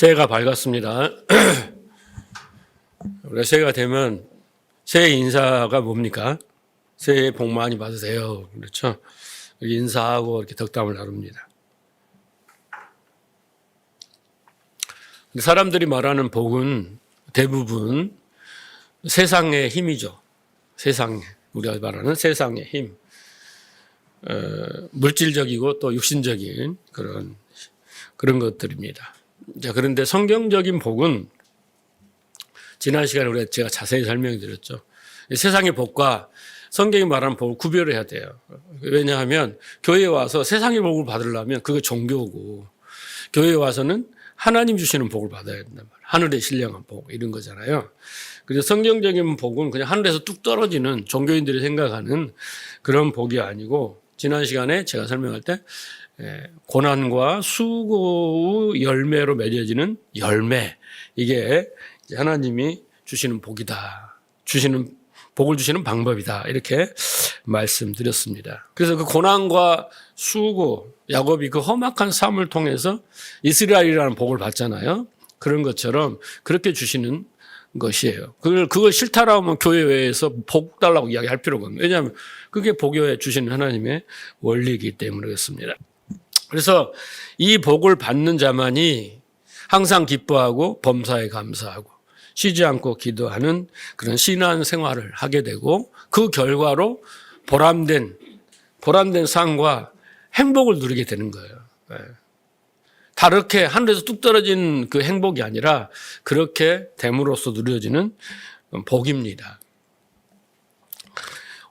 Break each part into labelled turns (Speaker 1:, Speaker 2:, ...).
Speaker 1: 새해가 밝았습니다. 우리가 새해가 되면 새해 인사가 뭡니까? 새해 복 많이 받으세요. 그렇죠? 인사하고 이렇게 덕담을 나눕니다. 사람들이 말하는 복은 대부분 세상의 힘이죠. 세상에 우리가 말하는 세상의 힘. 물질적이고 또 육신적인 그런 것들입니다. 자, 그런데 성경적인 복은 지난 시간에 제가 자세히 설명드렸죠. 세상의 복과 성경이 말하는 복을 구별을 해야 돼요. 왜냐하면 교회에 와서 세상의 복을 받으려면 그게 종교고, 교회에 와서는 하나님 주시는 복을 받아야 된단 말이에요. 하늘의 신령한 복 이런 거잖아요. 그래서 성경적인 복은 그냥 하늘에서 뚝 떨어지는 종교인들이 생각하는 그런 복이 아니고, 지난 시간에 제가 설명할 때 고난과 수고의 열매로 맺어지는 열매, 이게 하나님이 주시는 복이다. 복을 주시는 방법이다. 이렇게 말씀드렸습니다. 그래서 그 고난과 수고, 야곱이 그 험악한 삶을 통해서 이스라엘이라는 복을 받잖아요. 그런 것처럼 그렇게 주시는 것이에요. 그걸 싫다라고 하면 교회 외에서 복 달라고 이야기할 필요가 없는 거예요. 왜냐하면 그게 복에 주시는 하나님의 원리이기 때문에 그렇습니다. 그래서 이 복을 받는 자만이 항상 기뻐하고 범사에 감사하고 쉬지 않고 기도하는 그런 신앙 생활을 하게 되고, 그 결과로 보람된 삶과 행복을 누리게 되는 거예요. 다르게 하늘에서 뚝 떨어진 그 행복이 아니라 그렇게 됨으로써 누려지는 복입니다.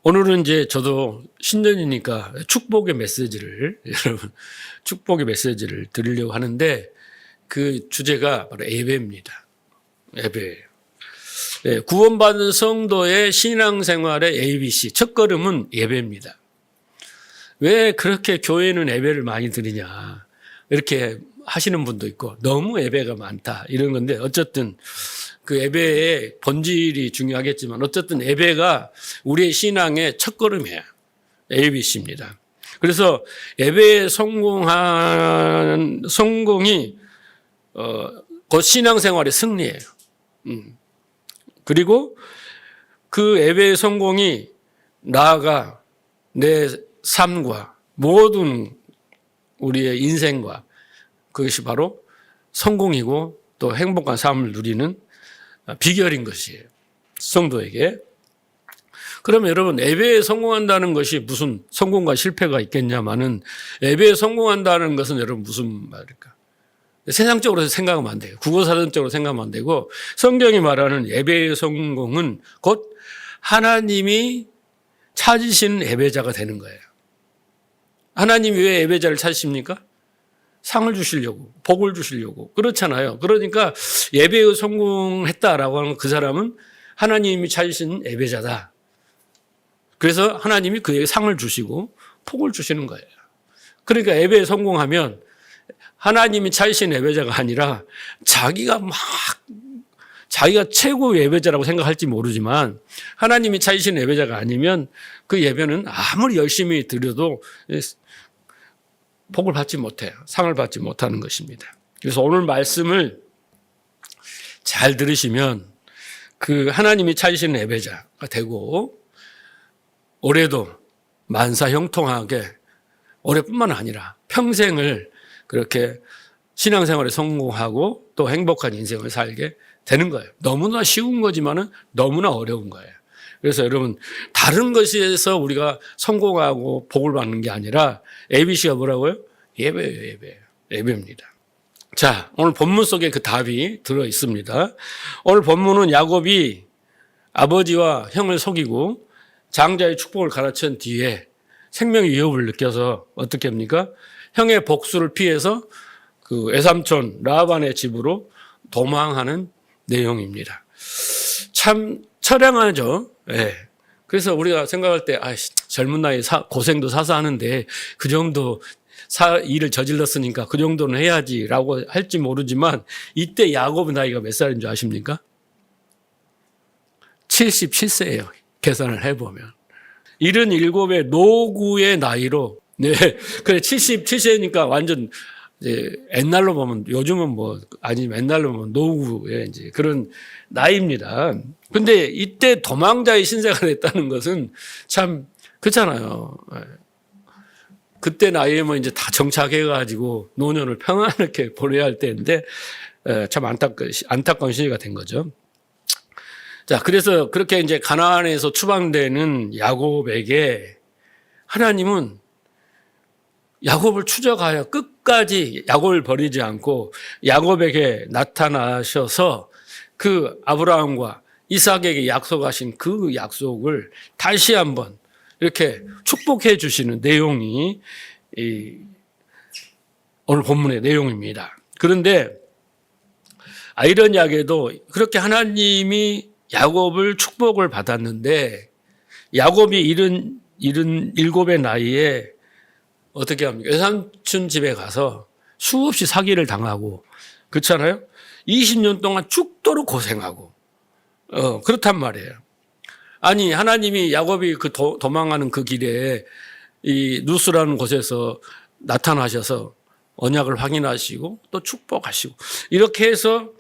Speaker 1: 오늘은 이제 저도 신년이니까 축복의 메시지를 드리려고 하는데, 그 주제가 바로 예배입니다. 예배예요. 구원받은 성도의 신앙생활의 ABC, 첫걸음은 예배입니다. 왜 그렇게 교회는 예배를 많이 드리냐, 이렇게 하시는 분도 있고, 너무 예배가 많다 이런 건데, 어쨌든 그 예배의 본질이 중요하겠지만 어쨌든 예배가 우리의 신앙의 첫걸음이에요. ABC입니다. 그래서 예배의 성공이 곧 신앙생활의 승리예요. 그리고 그 예배의 성공이 나아가 내 삶과 모든 우리의 인생과, 그것이 바로 성공이고 또 행복한 삶을 누리는 비결인 것이에요. 성도에게. 그러면 여러분, 예배에 성공한다는 것이 무슨 성공과 실패가 있겠냐마는, 예배에 성공한다는 것은 여러분 무슨 말일까? 세상적으로 생각하면 안 돼요. 국어사전적으로 생각하면 안 되고, 성경이 말하는 예배의 성공은 곧 하나님이 찾으신 예배자가 되는 거예요. 하나님이 왜 예배자를 찾으십니까? 상을 주시려고, 복을 주시려고. 그렇잖아요. 그러니까 예배에 성공했다라고 하는 그 사람은 하나님이 찾으신 예배자다. 그래서 하나님이 그에게 상을 주시고 복을 주시는 거예요. 그러니까 예배에 성공하면 하나님이 찾으신 예배자가 아니라 자기가 최고 예배자라고 생각할지 모르지만, 하나님이 찾으신 예배자가 아니면 그 예배는 아무리 열심히 드려도 복을 받지 못해요. 상을 받지 못하는 것입니다. 그래서 오늘 말씀을 잘 들으시면 그 하나님이 찾으시는 예배자가 되고, 올해도 만사형통하게, 올해뿐만 아니라 평생을 그렇게 신앙생활에 성공하고 또 행복한 인생을 살게 되는 거예요. 너무나 쉬운 거지만은 너무나 어려운 거예요. 그래서 여러분, 다른 것에서 우리가 성공하고 복을 받는 게 아니라 ABC가 뭐라고요? 예배예요, 예배입니다. 자, 오늘 본문 속에 그 답이 들어 있습니다. 오늘 본문은 야곱이 아버지와 형을 속이고 장자의 축복을 가르친 뒤에 생명의 위협을 느껴서 어떻게 합니까? 형의 복수를 피해서 그 외삼촌 라반의 집으로 도망하는 내용입니다. 참 처량하죠. 예. 그래서 우리가 생각할 때, 젊은 나이에 고생도 사서 하는데 그 정도 일을 저질렀으니까 그 정도는 해야지라고 할지 모르지만, 이때 야곱의 나이가 몇 살인 줄 아십니까? 77세예요. 계산을 해보면. 77의 노구의 나이로, 네. 그래, 77세니까 완전 이제 옛날로 보면 요즘은 뭐 아니면 옛날로 보면 노후의 이제 그런 나이입니다. 근데 이때 도망자의 신세가 됐다는 것은 참 그렇잖아요. 그때 나이면 이제 다 정착해가지고 노년을 평안하게 보내야 할 때인데 참 안타까운 시기가 된 거죠. 자, 그래서 그렇게 이제 가나안에서 추방되는 야곱에게 하나님은 야곱을 추적하여 끝까지 야곱을 버리지 않고 야곱에게 나타나셔서 그 아브라함과 이삭에게 약속하신 그 약속을 다시 한번 이렇게 축복해 주시는 내용이 오늘 본문의 내용입니다. 그런데 아이러니하게도 그렇게 하나님이 야곱을 축복을 받았는데 야곱이 77의 나이에 어떻게 합니까? 외삼촌 집에 가서 수없이 사기를 당하고 그렇잖아요. 20년 동안 죽도록 고생하고 그렇단 말이에요. 아니 하나님이 야곱이 그 도망하는 그 길에 이 누스라는 곳에서 나타나셔서 언약을 확인하시고 또 축복하시고 이렇게 해서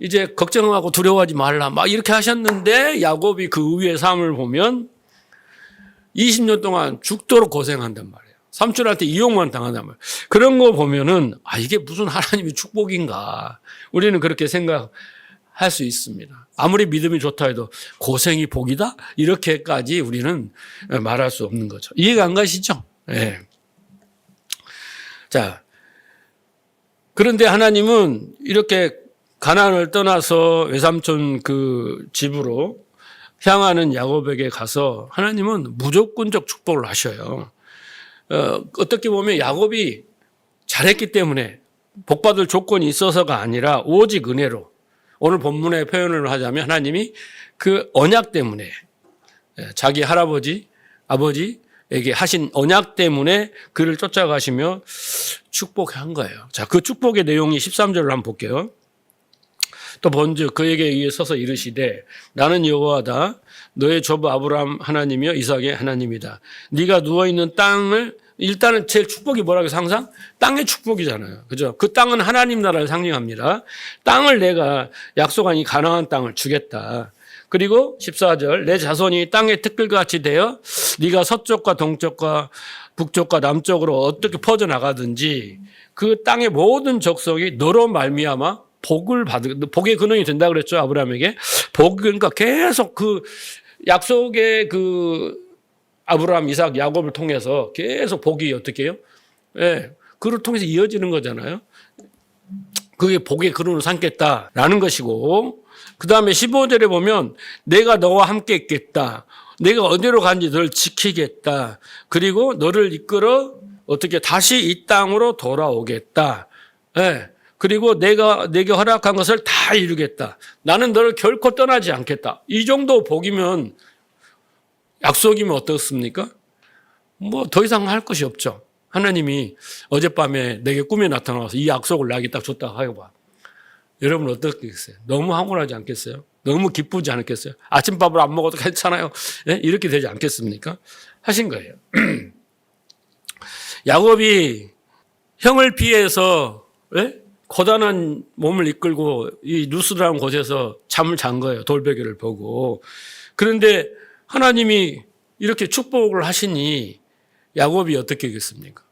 Speaker 1: 이제 걱정하고 두려워하지 말라 막 이렇게 하셨는데 야곱이 그 위의 삶을 보면 20년 동안 죽도록 고생한단 말이에요. 삼촌한테 이용만 당한단 말이에요. 그런 거 보면은 이게 무슨 하나님의 축복인가 우리는 그렇게 생각할 수 있습니다. 아무리 믿음이 좋다 해도 고생이 복이다? 이렇게까지 우리는 말할 수 없는 거죠. 이해가 안 가시죠? 네. 자, 그런데 하나님은 이렇게 가나안을 떠나서 외삼촌 그 집으로 향하는 야곱에게 가서 하나님은 무조건적 축복을 하셔요. 어떻게 보면 야곱이 잘했기 때문에 복받을 조건이 있어서가 아니라 오직 은혜로 오늘 본문의 표현을 하자면 하나님이 그 언약 때문에 자기 할아버지, 아버지에게 하신 언약 때문에 그를 쫓아가시며 축복한 거예요. 자, 그 축복의 내용이 13절을 한번 볼게요. 또 본즉 그에게 의해 서서 이르시되 나는 여호와다 너의 조부 아브라함 하나님이여 이삭의 하나님이다. 네가 누워있는 땅을 일단은 제일 축복이 뭐라고 해서 항상 땅의 축복이잖아요. 그죠? 그 땅은 하나님 나라를 상징합니다. 땅을 내가 약속한 이 가나안 땅을 주겠다. 그리고 14절 내 자손이 땅의 특별같이 되어 네가 서쪽과 동쪽과 북쪽과 남쪽으로 어떻게 퍼져나가든지 그 땅의 모든 족속이 너로 말미암아 복의 근원이 된다 그랬죠. 아브라함에게. 그러니까 계속 그 약속의 그 아브라함, 이삭, 야곱을 통해서 계속 복이 어떻게 해요? 예. 그를 통해서 이어지는 거잖아요. 그게 복의 근원을 삼겠다라는 것이고, 그 다음에 15절에 보면 내가 너와 함께 있겠다. 내가 어디로 간지 너를 지키겠다. 그리고 너를 이끌어 어떻게 다시 이 땅으로 돌아오겠다. 예. 그리고 내가 내게 허락한 것을 다 이루겠다. 나는 너를 결코 떠나지 않겠다. 이 정도 복이면 약속이면 어떻습니까? 뭐 더 이상 할 것이 없죠. 하나님이 어젯밤에 내게 꿈에 나타나서 이 약속을 나에게 딱 줬다고 해봐. 여러분 어떻겠어요? 너무 황홀하지 않겠어요? 너무 기쁘지 않겠어요? 아침밥을 안 먹어도 괜찮아요. 네? 이렇게 되지 않겠습니까? 하신 거예요. 야곱이 형을 피해서 네? 고단한 몸을 이끌고 이 누스라는 곳에서 잠을 잔 거예요. 돌베개를 보고. 그런데 하나님이 이렇게 축복을 하시니 야곱이 어떻게 하겠습니까?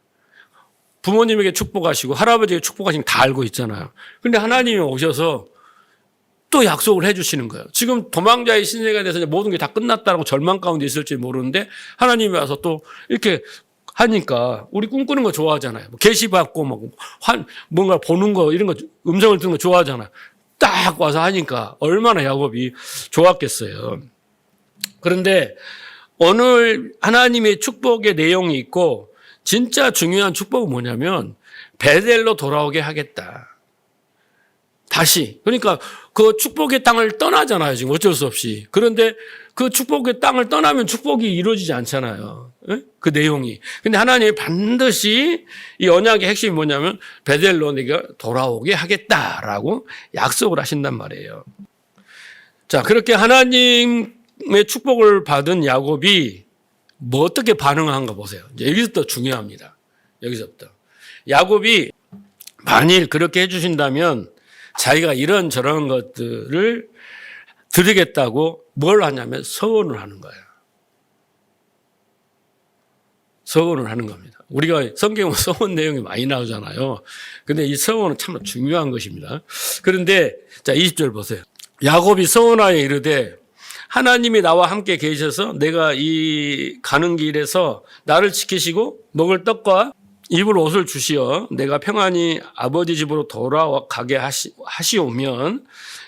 Speaker 1: 부모님에게 축복하시고 할아버지에게 축복하시는 거 다 알고 있잖아요. 그런데 하나님이 오셔서 또 약속을 해 주시는 거예요. 지금 도망자의 신세가 돼서 모든 게 다 끝났다라고 절망 가운데 있을지 모르는데 하나님이 와서 또 이렇게 하니까 우리 꿈꾸는 거 좋아하잖아요. 계시받고 뭔가 보는 거 이런 거 음성을 듣는 거 좋아하잖아요. 딱 와서 하니까 얼마나 야곱이 좋았겠어요. 그런데 오늘 하나님의 축복의 내용이 있고 진짜 중요한 축복은 뭐냐면 베델로 돌아오게 하겠다. 다시. 그러니까 그 축복의 땅을 떠나잖아요. 지금 어쩔 수 없이. 그런데 그 축복의 땅을 떠나면 축복이 이루어지지 않잖아요. 그 내용이. 근데 하나님이 반드시 이 언약의 핵심이 뭐냐면 베델로 내가 돌아오게 하겠다라고 약속을 하신단 말이에요. 자, 그렇게 하나님의 축복을 받은 야곱이 뭐 어떻게 반응한가 보세요. 이제 여기서부터 중요합니다. 여기서부터. 야곱이 만일 그렇게 해주신다면 자기가 이런저런 것들을 드리겠다고 뭘 하냐면 서원을 하는 거예요. 서원을 하는 겁니다. 우리가 성경은 서원 내용이 많이 나오잖아요. 근데 이 서원은 참 중요한 것입니다. 그런데 자 20절 보세요. 야곱이 서원하여 이르되 하나님이 나와 함께 계셔서 내가 이 가는 길에서 나를 지키시고 먹을 떡과 입을 옷을 주시어 내가 평안히 아버지 집으로 돌아가게 하시오면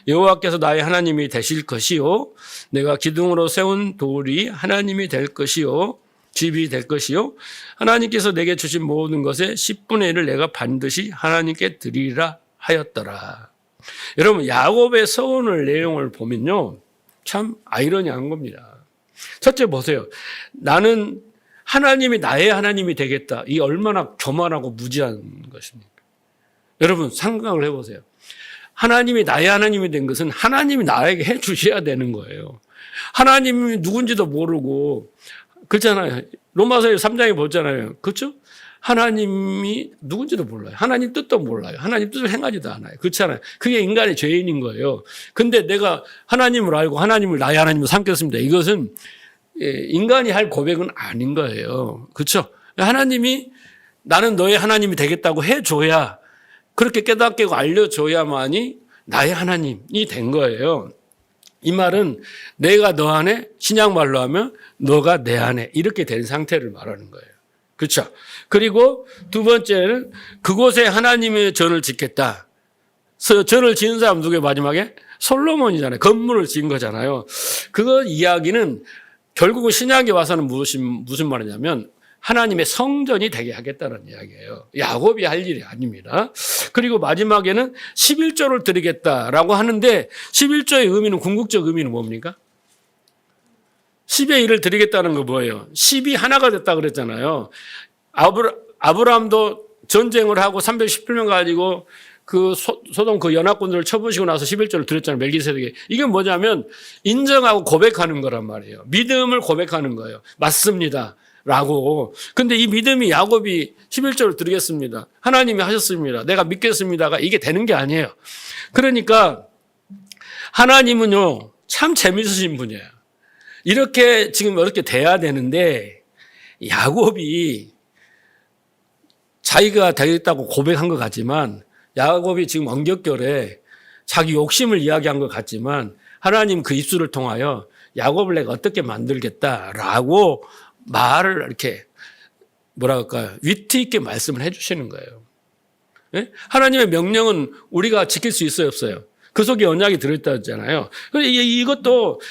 Speaker 1: 여호와께서 나의 하나님이 되실 것이요 내가 기둥으로 세운 돌이 하나님이 될 것이요 집이 될 것이요 하나님께서 내게 주신 모든 것의 10분의 1을 내가 반드시 하나님께 드리리라 하였더라. 여러분 야곱의 서원을 내용을 보면요 참 아이러니한 겁니다. 첫째 보세요. 나는 하나님이 나의 하나님이 되겠다. 이 얼마나 교만하고 무지한 것입니까? 여러분 생각을 해보세요. 하나님이 나의 하나님이 된 것은 하나님이 나에게 해 주셔야 되는 거예요. 하나님이 누군지도 모르고 그렇잖아요. 로마서 3장에 보잖아요. 그렇죠? 하나님이 누군지도 몰라요. 하나님 뜻도 몰라요. 하나님 뜻을 행하지도 않아요. 그렇잖아요. 그게 인간의 죄인인 거예요. 근데 내가 하나님을 알고 하나님을 나의 하나님으로 삼겠습니다. 이것은 인간이 할 고백은 아닌 거예요. 그렇죠? 하나님이 나는 너의 하나님이 되겠다고 해줘야 그렇게 깨닫게 알려줘야만이 나의 하나님이 된 거예요. 이 말은 내가 너 안에 신약말로 하면 너가 내 안에 이렇게 된 상태를 말하는 거예요. 그렇죠? 그리고 두 번째는 그곳에 하나님의 전을 짓겠다. 전을 지은 사람 누구예요? 마지막에? 솔로몬이잖아요. 건물을 지은 거잖아요. 그 이야기는 결국은 신약에 와서는 무슨 말이냐면 하나님의 성전이 되게 하겠다는 이야기예요. 야곱이 할 일이 아닙니다. 그리고 마지막에는 11조를 드리겠다라고 하는데 11조의 의미는 궁극적 의미는 뭡니까? 10의 1을 드리겠다는 거 뭐예요? 10이 하나가 됐다 그랬잖아요. 아브라함도 전쟁을 하고 318명 가지고 그 소돔 그 연합군들을 쳐부시고 나서 11조를 드렸잖아요. 멜기세덱에. 이게 뭐냐면 인정하고 고백하는 거란 말이에요. 믿음을 고백하는 거예요. 맞습니다. 라고. 근데 이 믿음이 야곱이 11조를 드리겠습니다. 하나님이 하셨습니다. 내가 믿겠습니다가 이게 되는 게 아니에요. 그러니까 하나님은요, 참 재밌으신 분이에요. 이렇게 지금 이렇게 돼야 되는데 야곱이 자기가 되겠다고 고백한 것 같지만 야곱이 지금 언격결에 자기 욕심을 이야기한 것 같지만 하나님 그 입술을 통하여 야곱을 내가 어떻게 만들겠다라고 말을 이렇게 뭐라 할까요? 위트 있게 말씀을 해 주시는 거예요. 네? 하나님의 명령은 우리가 지킬 수 있어요, 없어요? 그 속에 언약이 들어있다잖아요. 이것도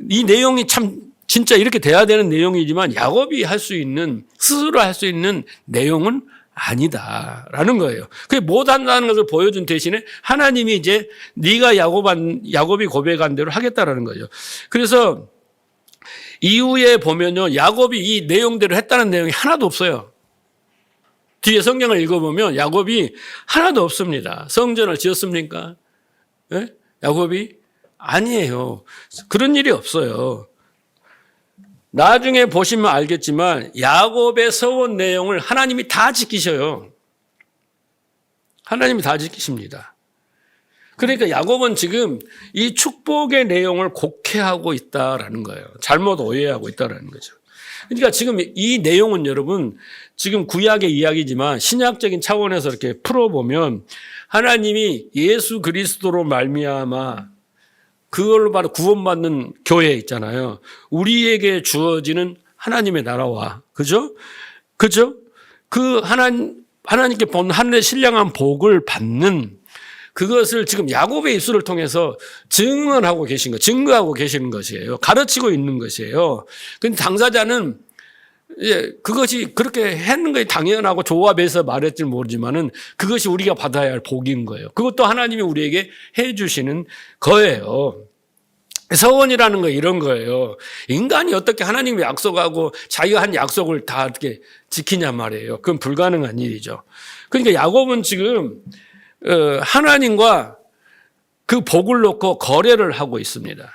Speaker 1: 이 내용이 참 진짜 이렇게 돼야 되는 내용이지만 야곱이 할 수 있는 스스로 할 수 있는 내용은 아니다라는 거예요. 그게 못한다는 것을 보여준 대신에 하나님이 이제 네가 야곱이 고백한 대로 하겠다라는 거죠. 그래서 이후에 보면요, 야곱이 이 내용대로 했다는 내용이 하나도 없어요. 뒤에 성경을 읽어보면 야곱이 하나도 없습니다. 성전을 지었습니까? 네? 야곱이? 아니에요. 그런 일이 없어요. 나중에 보시면 알겠지만 야곱의 서원 내용을 하나님이 다 지키셔요. 하나님이 다 지키십니다. 그러니까 야곱은 지금 이 축복의 내용을 곡해하고 있다라는 거예요. 잘못 오해하고 있다라는 거죠. 그러니까 지금 이 내용은 여러분 지금 구약의 이야기지만 신약적인 차원에서 이렇게 풀어보면 하나님이 예수 그리스도로 말미암아 그걸로 바로 구원받는 교회 있잖아요. 우리에게 주어지는 하나님의 나라와 그죠? 그 하나님께 본 하늘의 신령한 복을 받는 그것을 지금 야곱의 입술을 통해서 증언하고 계신 것, 증거하고 계시는 것이에요. 가르치고 있는 것이에요. 근데 당사자는 그것이 그렇게 하는 것이 당연하고 조합해서 말했지 모르지만은 그것이 우리가 받아야 할 복인 거예요. 그것도 하나님이 우리에게 해 주시는 거예요. 서원이라는 거 이런 거예요. 인간이 어떻게 하나님이 약속하고 자기가 한 약속을 다 이렇게 지키냐 말이에요. 그건 불가능한 일이죠. 그러니까 야곱은 지금 하나님과 그 복을 놓고 거래를 하고 있습니다.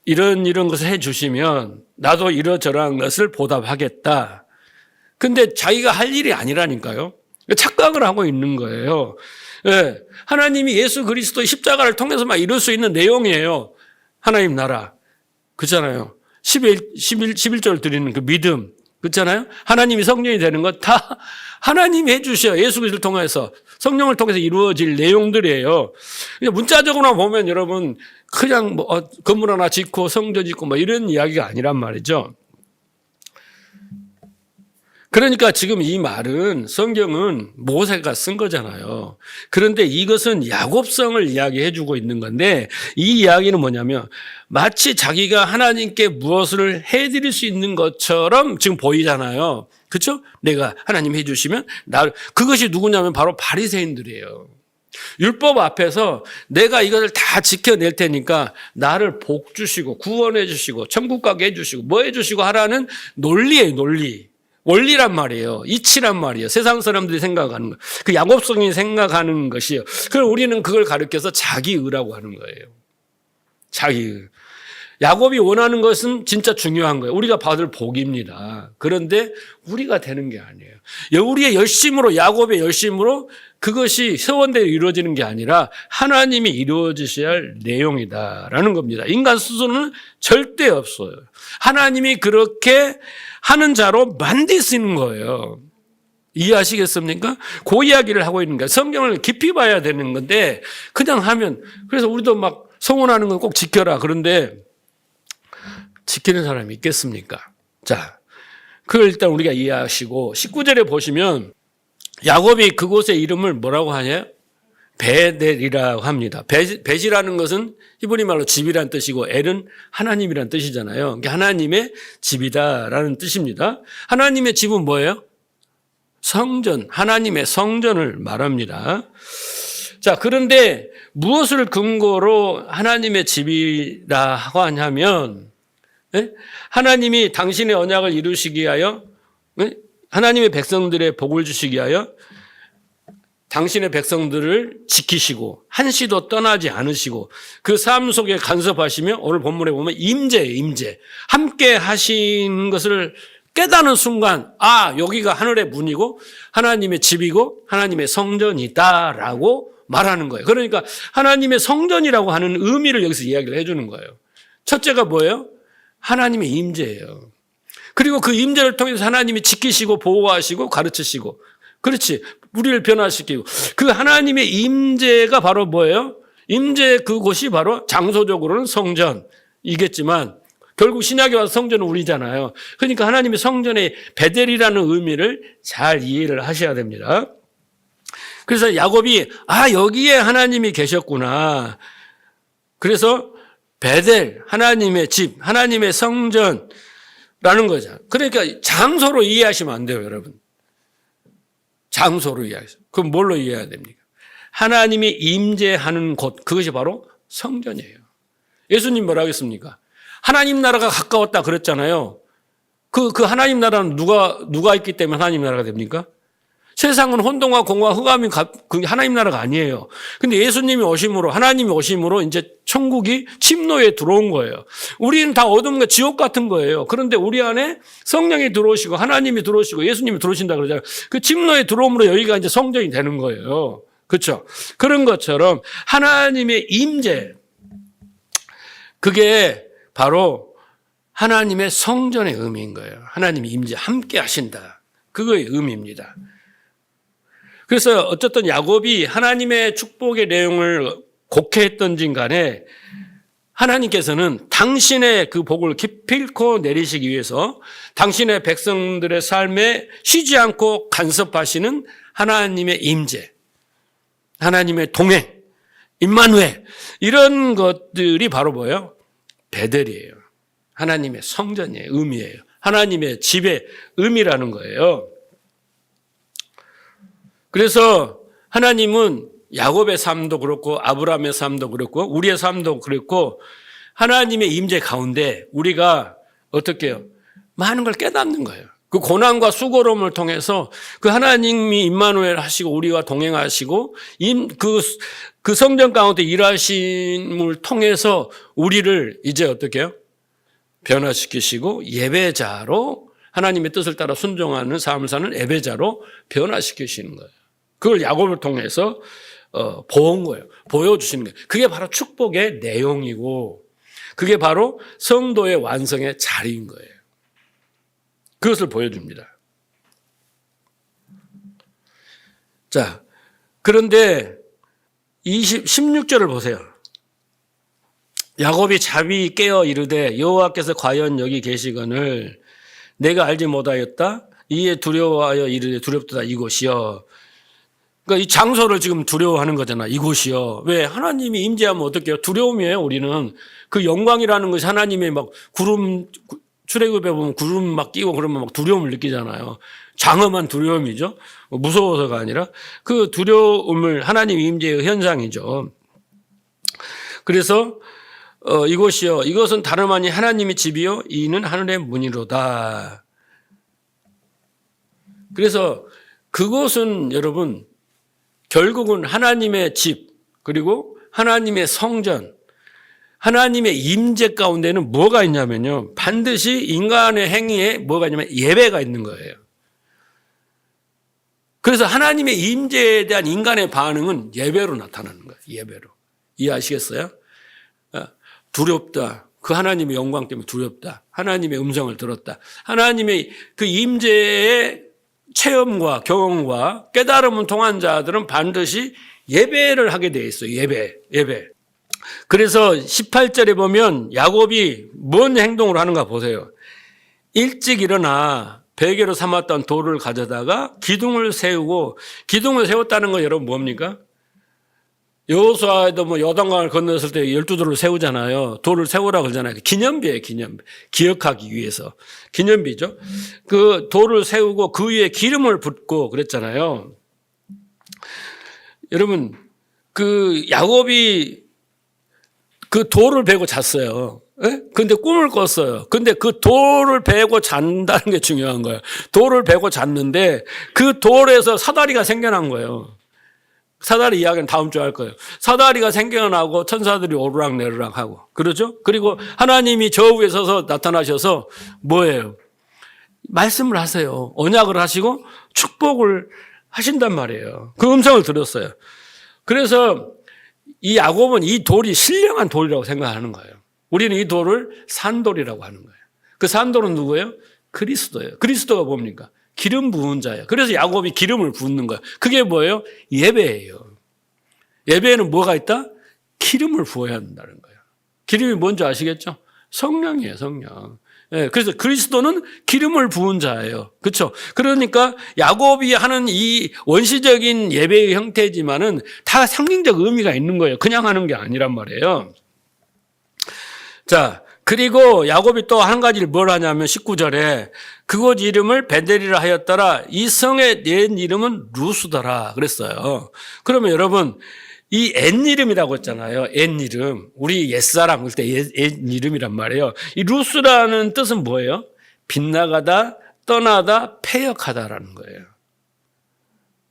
Speaker 1: 이런 것을 해 주시면 나도 이러저러한 것을 보답하겠다. 근데 자기가 할 일이 아니라니까요. 착각을 하고 있는 거예요. 예, 하나님이 예수 그리스도의 십자가를 통해서만 이룰 수 있는 내용이에요. 하나님 나라. 그렇잖아요. 11절 드리는 그 믿음. 그렇잖아요. 하나님이 성령이 되는 것 다 하나님이 해주셔요. 예수 그리스도를 통해서 성령을 통해서 이루어질 내용들이에요. 문자적으로 보면 여러분 그냥 뭐 건물 하나 짓고 성전 짓고 뭐 이런 이야기가 아니란 말이죠. 그러니까 지금 이 말은 성경은 모세가 쓴 거잖아요. 그런데 이것은 야곱성을 이야기해 주고 있는 건데 이 이야기는 뭐냐면 마치 자기가 하나님께 무엇을 해드릴 수 있는 것처럼 지금 보이잖아요. 그렇죠? 내가 하나님 해주시면 그것이 누구냐면 바로 바리새인들이에요. 율법 앞에서 내가 이것을 다 지켜낼 테니까 나를 복 주시고 구원해 주시고 천국 가게 해 주시고 뭐 해 주시고 하라는 논리예요. 논리. 원리란 말이에요. 이치란 말이에요. 세상 사람들이 생각하는 거. 그 야곱성이 생각하는 것이에요. 그럼 우리는 그걸 가르쳐서 자기의라고 하는 거예요. 자기의. 야곱이 원하는 것은 진짜 중요한 거예요. 우리가 받을 복입니다. 그런데 우리가 되는 게 아니에요. 우리의 열심으로 야곱의 열심으로 그것이 세원대로 이루어지는 게 아니라 하나님이 이루어지셔야 할 내용이다라는 겁니다. 인간 수준은 절대 없어요. 하나님이 그렇게 하는 자로 만드시는 거예요. 이해하시겠습니까? 그 이야기를 하고 있는 거예요. 성경을 깊이 봐야 되는 건데 그냥 하면 그래서 우리도 막 성원하는 건 꼭 지켜라. 그런데 지키는 사람이 있겠습니까? 자, 그걸 일단 우리가 이해하시고 19절에 보시면 야곱이 그곳의 이름을 뭐라고 하냐? 베델이라고 합니다. 벳이라는 것은 히브리 말로 집이란 뜻이고 엘은 하나님이란 뜻이잖아요. 그러니까 하나님의 집이다라는 뜻입니다. 하나님의 집은 뭐예요? 성전, 하나님의 성전을 말합니다. 자, 그런데 무엇을 근거로 하나님의 집이라고 하냐면 하나님이 당신의 언약을 이루시기 위하여 하나님의 백성들의 복을 주시기 위하여 당신의 백성들을 지키시고 한시도 떠나지 않으시고 그 삶 속에 간섭하시며 오늘 본문에 보면 임재예요. 임재. 함께 하신 것을 깨닫는 순간 여기가 하늘의 문이고 하나님의 집이고 하나님의 성전이다라고 말하는 거예요. 그러니까 하나님의 성전이라고 하는 의미를 여기서 이야기를 해주는 거예요. 첫째가 뭐예요? 하나님의 임재예요. 그리고 그 임재를 통해서 하나님이 지키시고 보호하시고 가르치시고 그렇지. 우리를 변화시키고 그 하나님의 임재가 바로 뭐예요? 임재 그곳이 바로 장소적으로는 성전이겠지만 결국 신약에 와서 성전은 우리잖아요. 그러니까 하나님의 성전의 베델이라는 의미를 잘 이해를 하셔야 됩니다. 그래서 야곱이 여기에 하나님이 계셨구나. 그래서 베델, 하나님의 집, 하나님의 성전라는 거죠. 그러니까 장소로 이해하시면 안 돼요, 여러분. 장소로 이해하세요. 그럼 뭘로 이해해야 됩니까? 하나님이 임재하는 곳, 그것이 바로 성전이에요. 예수님 뭐라 하겠습니까? 하나님 나라가 가까웠다 그랬잖아요. 그 하나님 나라는 누가 있기 때문에 하나님 나라가 됩니까? 세상은 혼동과 공허와 흑암이 그게 하나님 나라가 아니에요. 근데 예수님이 오심으로 하나님이 오심으로 이제 천국이 침노에 들어온 거예요. 우리는 다 어둠과 지옥 같은 거예요. 그런데 우리 안에 성령이 들어오시고 하나님이 들어오시고 예수님이 들어오신다 그러잖아요. 그 침노에 들어옴으로 여기가 이제 성전이 되는 거예요. 그렇죠? 그런 것처럼 하나님의 임재 그게 바로 하나님의 성전의 의미인 거예요. 하나님이 임재 함께 하신다. 그거의 의미입니다. 그래서 어쨌든 야곱이 하나님의 축복의 내용을 곡해했던지 간에 하나님께서는 당신의 그 복을 기필코 내리시기 위해서 당신의 백성들의 삶에 쉬지 않고 간섭하시는 하나님의 임재, 하나님의 동행, 임마누엘 이런 것들이 바로 뭐예요? 베델이에요. 하나님의 성전의 의미예요. 하나님의 집의 의미라는 거예요. 그래서 하나님은 야곱의 삶도 그렇고 아브라함의 삶도 그렇고 우리의 삶도 그렇고 하나님의 임재 가운데 우리가 어떻게 해요? 많은 걸 깨닫는 거예요. 그 고난과 수고로움을 통해서 그 하나님이 임마누엘 하시고 우리와 동행하시고 그 성전 가운데 일하심을 통해서 우리를 이제 어떻게 해요? 변화시키시고 예배자로 하나님의 뜻을 따라 순종하는 삶을 사는 예배자로 변화시키시는 거예요. 그걸 야곱을 통해서 보은 거예요. 보여주시는 거예요. 그게 바로 축복의 내용이고 그게 바로 성도의 완성의 자리인 거예요. 그것을 보여줍니다. 자, 그런데 16절을 보세요. 야곱이 잠이 깨어 이르되 여호와께서 과연 여기 계시거늘 내가 알지 못하였다. 이에 두려워하여 이르되 두렵도다 이곳이여. 그러니까 이 장소를 지금 두려워하는 거잖아. 이곳이요. 왜? 하나님이 임재하면 어떡해요? 두려움이에요. 우리는 그 영광이라는 것이 하나님의 막 구름 출애굽에 보면 구름 막 끼고 그러면 막 두려움을 느끼잖아요. 장엄한 두려움이죠. 무서워서가 아니라 그 두려움을 하나님 임재의 현상이죠. 그래서 이곳이요. 이것은 다름 아니 하나님의 집이요. 이는 하늘의 문이로다. 그래서 그곳은 여러분 결국은 하나님의 집 그리고 하나님의 성전 하나님의 임재 가운데는 뭐가 있냐면요. 반드시 인간의 행위에 뭐가 있냐면 예배가 있는 거예요. 그래서 하나님의 임재에 대한 인간의 반응은 예배로 나타나는 거예요. 예배로. 이해하시겠어요? 두렵다. 그 하나님의 영광 때문에 두렵다. 하나님의 음성을 들었다. 하나님의 그 임재의 체험과 경험과 깨달음을 통한 자들은 반드시 예배를 하게 돼 있어요. 예배. 그래서 18절에 보면 야곱이 뭔 행동을 하는가 보세요. 일찍 일어나 베개로 삼았던 돌을 가져다가 기둥을 세웠다는 건 여러분 뭡니까? 여호수아에도 뭐 요단강을 건넜을 때 12돌을 세우잖아요. 돌을 세우라고 그러잖아요. 기념비예요, 기념비. 기억하기 위해서. 기념비죠. 그 돌을 세우고 그 위에 기름을 붓고 그랬잖아요. 여러분, 그 야곱이 그 돌을 베고 잤어요. 예? 근데 꿈을 꿨어요. 근데 그 돌을 베고 잔다는 게 중요한 거예요. 돌을 베고 잤는데 그 돌에서 사다리가 생겨난 거예요. 사다리 이야기는 다음 주에 할 거예요. 사다리가 생겨나고 천사들이 오르락내리락 하고 그러죠? 그리고 하나님이 저 위에 서서 나타나셔서 뭐예요? 말씀을 하세요. 언약을 하시고 축복을 하신단 말이에요. 그 음성을 들었어요. 그래서 이 야곱은 이 돌이 신령한 돌이라고 생각하는 거예요. 우리는 이 돌을 산돌이라고 하는 거예요. 그 산돌은 누구예요? 그리스도예요. 그리스도가 뭡니까? 기름 부은 자예요. 그래서 야곱이 기름을 붓는 거예요. 그게 뭐예요? 예배예요. 예배에는 뭐가 있다? 기름을 부어야 한다는 거예요. 기름이 뭔지 아시겠죠? 성령이에요, 성령. 예, 그래서 그리스도는 기름을 부은 자예요. 그렇죠? 그러니까 야곱이 하는 이 원시적인 예배의 형태지만은 다 상징적 의미가 있는 거예요. 그냥 하는 게 아니란 말이에요. 자, 그리고 야곱이 또 한 가지를 뭘 하냐면 19절에 그곳 이름을 베델이라 하였더라. 이 성의 옛 이름은 루스더라 그랬어요. 그러면 여러분 이 옛 이름이라고 했잖아요. 옛 이름. 우리 옛사람 그럴 때 옛 이름이란 말이에요. 이 루스라는 뜻은 뭐예요? 빗나가다, 떠나다, 패역하다라는 거예요.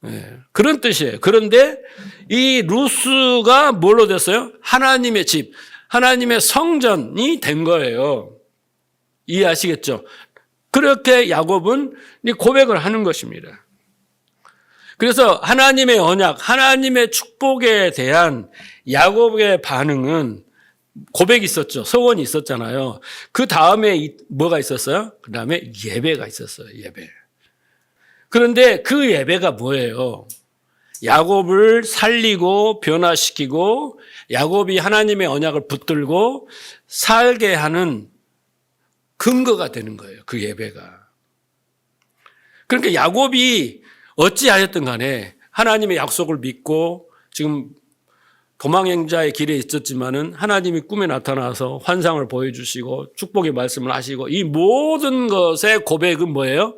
Speaker 1: 네, 그런 뜻이에요. 그런데 이 루스가 뭘로 됐어요? 하나님의 집. 하나님의 성전이 된 거예요. 이해하시겠죠? 그렇게 야곱은 고백을 하는 것입니다. 그래서 하나님의 언약, 하나님의 축복에 대한 야곱의 반응은 고백이 있었죠. 서원이 있었잖아요. 그 다음에 뭐가 있었어요? 그 다음에 예배가 있었어요. 예배. 그런데 그 예배가 뭐예요? 야곱을 살리고 변화시키고 야곱이 하나님의 언약을 붙들고 살게 하는 근거가 되는 거예요. 그 예배가. 그러니까 야곱이 어찌하였든 간에 하나님의 약속을 믿고 지금 도망행자의 길에 있었지만은 하나님이 꿈에 나타나서 환상을 보여주시고 축복의 말씀을 하시고 이 모든 것의 고백은 뭐예요?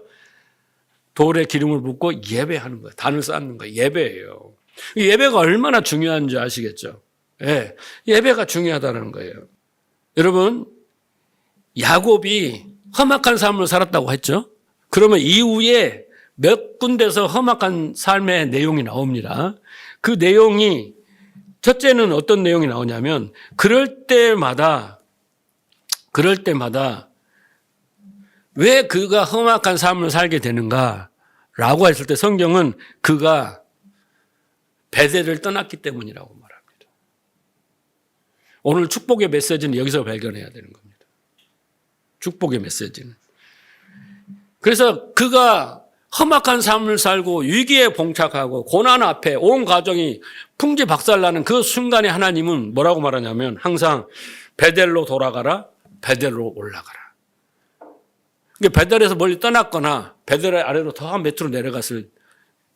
Speaker 1: 돌에 기름을 붓고 예배하는 거예요. 단을 쌓는 거예요. 예배예요. 예배가 얼마나 중요한지 아시겠죠? 예, 예배가 중요하다는 거예요. 여러분, 야곱이 험악한 삶을 살았다고 했죠? 그러면 이후에 몇 군데서 험악한 삶의 내용이 나옵니다. 그 내용이 첫째는 어떤 내용이 나오냐면 그럴 때마다 왜 그가 험악한 삶을 살게 되는가라고 했을 때 성경은 그가 베델을 떠났기 때문이라고 말합니다. 오늘 축복의 메시지는 여기서 발견해야 되는 겁니다. 축복의 메시지는. 그래서 그가 험악한 삶을 살고 위기에 봉착하고 고난 앞에 온 가정이 풍지박살나는 그 순간에 하나님은 뭐라고 말하냐면 항상 베델로 돌아가라, 베델로 올라가라. 베델에서 멀리 떠났거나 베델 아래로 더 밑으로 내려갔을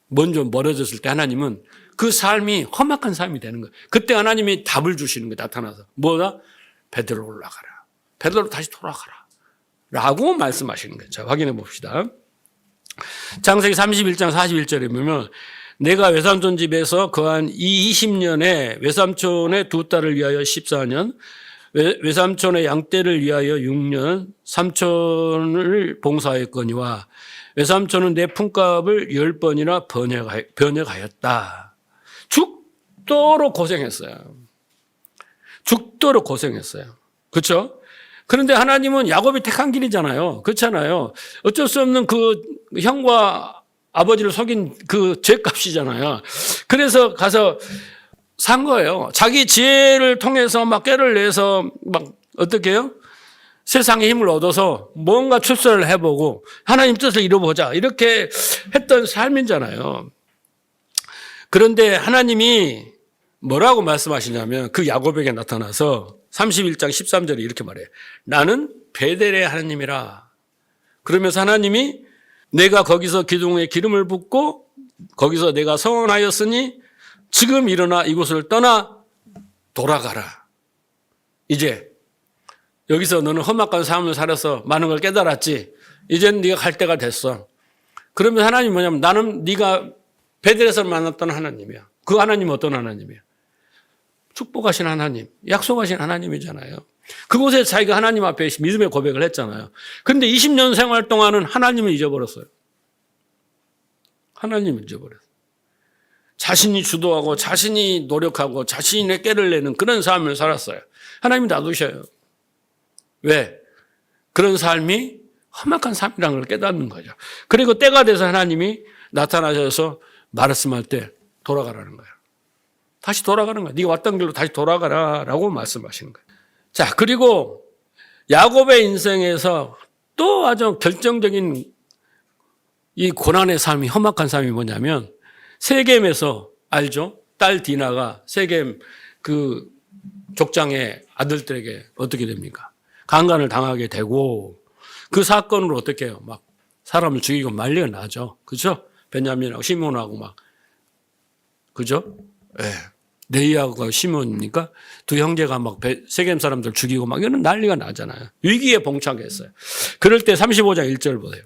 Speaker 1: 먼저 멀어졌을 때 하나님은 그 삶이 험악한 삶이 되는 거예요. 그때 하나님이 답을 주시는 거예요. 나타나서. 뭐다? 베델로 올라가라. 베델로 다시 돌아가라. 라고 말씀하시는 거예요. 자, 확인해 봅시다. 창세기 31장 41절에 보면 내가 외삼촌 집에서 거한 이 20년에 외삼촌의 두 딸을 위하여 14년, 외삼촌의 양떼를 위하여 6년, 삼촌을 봉사하였거니와 외삼촌은 내 품값을 10번이나 변역하였다. 죽도록 고생했어요. 죽도록 고생했어요. 그렇죠? 그런데 하나님은 야곱이 택한 길이잖아요. 그렇잖아요. 어쩔 수 없는 그 형과 아버지를 속인 그 죄값이잖아요. 그래서 가서 산 거예요. 자기 지혜를 통해서 막 꾀를 내서 막 어떻게 해요? 세상의 힘을 얻어서 뭔가 출세를 해보고 하나님 뜻을 이루어보자 이렇게 했던 삶이잖아요. 그런데 하나님이 뭐라고 말씀하시냐면 그 야곱에게 나타나서 31장 13절에 이렇게 말해요. 나는 베델의 하나님이라. 그러면서 하나님이 내가 거기서 기둥에 기름을 붓고 거기서 내가 서원하였으니 지금 일어나 이곳을 떠나 돌아가라. 이제 여기서 너는 험악한 삶을 살아서 많은 걸 깨달았지. 이제는 네가 갈 때가 됐어. 그러면 하나님이 뭐냐면 나는 네가 베델에서 만났던 하나님이야. 그 하나님은 어떤 하나님이야? 축복하신 하나님, 약속하신 하나님이잖아요. 그곳에 자기가 하나님 앞에 믿음의 고백을 했잖아요. 그런데 20년 생활 동안은 하나님을 잊어버렸어요. 하나님을 잊어버렸어요. 자신이 주도하고 자신이 노력하고 자신의 꾀를 내는 그런 삶을 살았어요. 하나님이 놔두셔요. 왜? 그런 삶이 험악한 삶이라는 걸 깨닫는 거죠. 그리고 때가 돼서 하나님이 나타나셔서 말씀할 때 돌아가라는 거예요. 다시 돌아가는 거예요. 네가 왔던 길로 다시 돌아가라라고 말씀하시는 거예요. 자, 그리고 야곱의 인생에서 또 아주 결정적인 이 고난의 삶이 험악한 삶이 뭐냐면 세겜에서 알죠? 딸 디나가 세겜 그 족장의 아들들에게 어떻게 됩니까? 강간을 당하게 되고 그 사건으로 어떻게 해요? 막 사람을 죽이고 난리가 나죠. 그죠? 베냐민하고 시몬하고 막 그죠? 예. 네. 레이하고 시몬이니까 두 형제가 막 세겜 사람들 죽이고 막 이런 난리가 나잖아요. 위기에 봉착했어요. 그럴 때 35장 1절 보세요.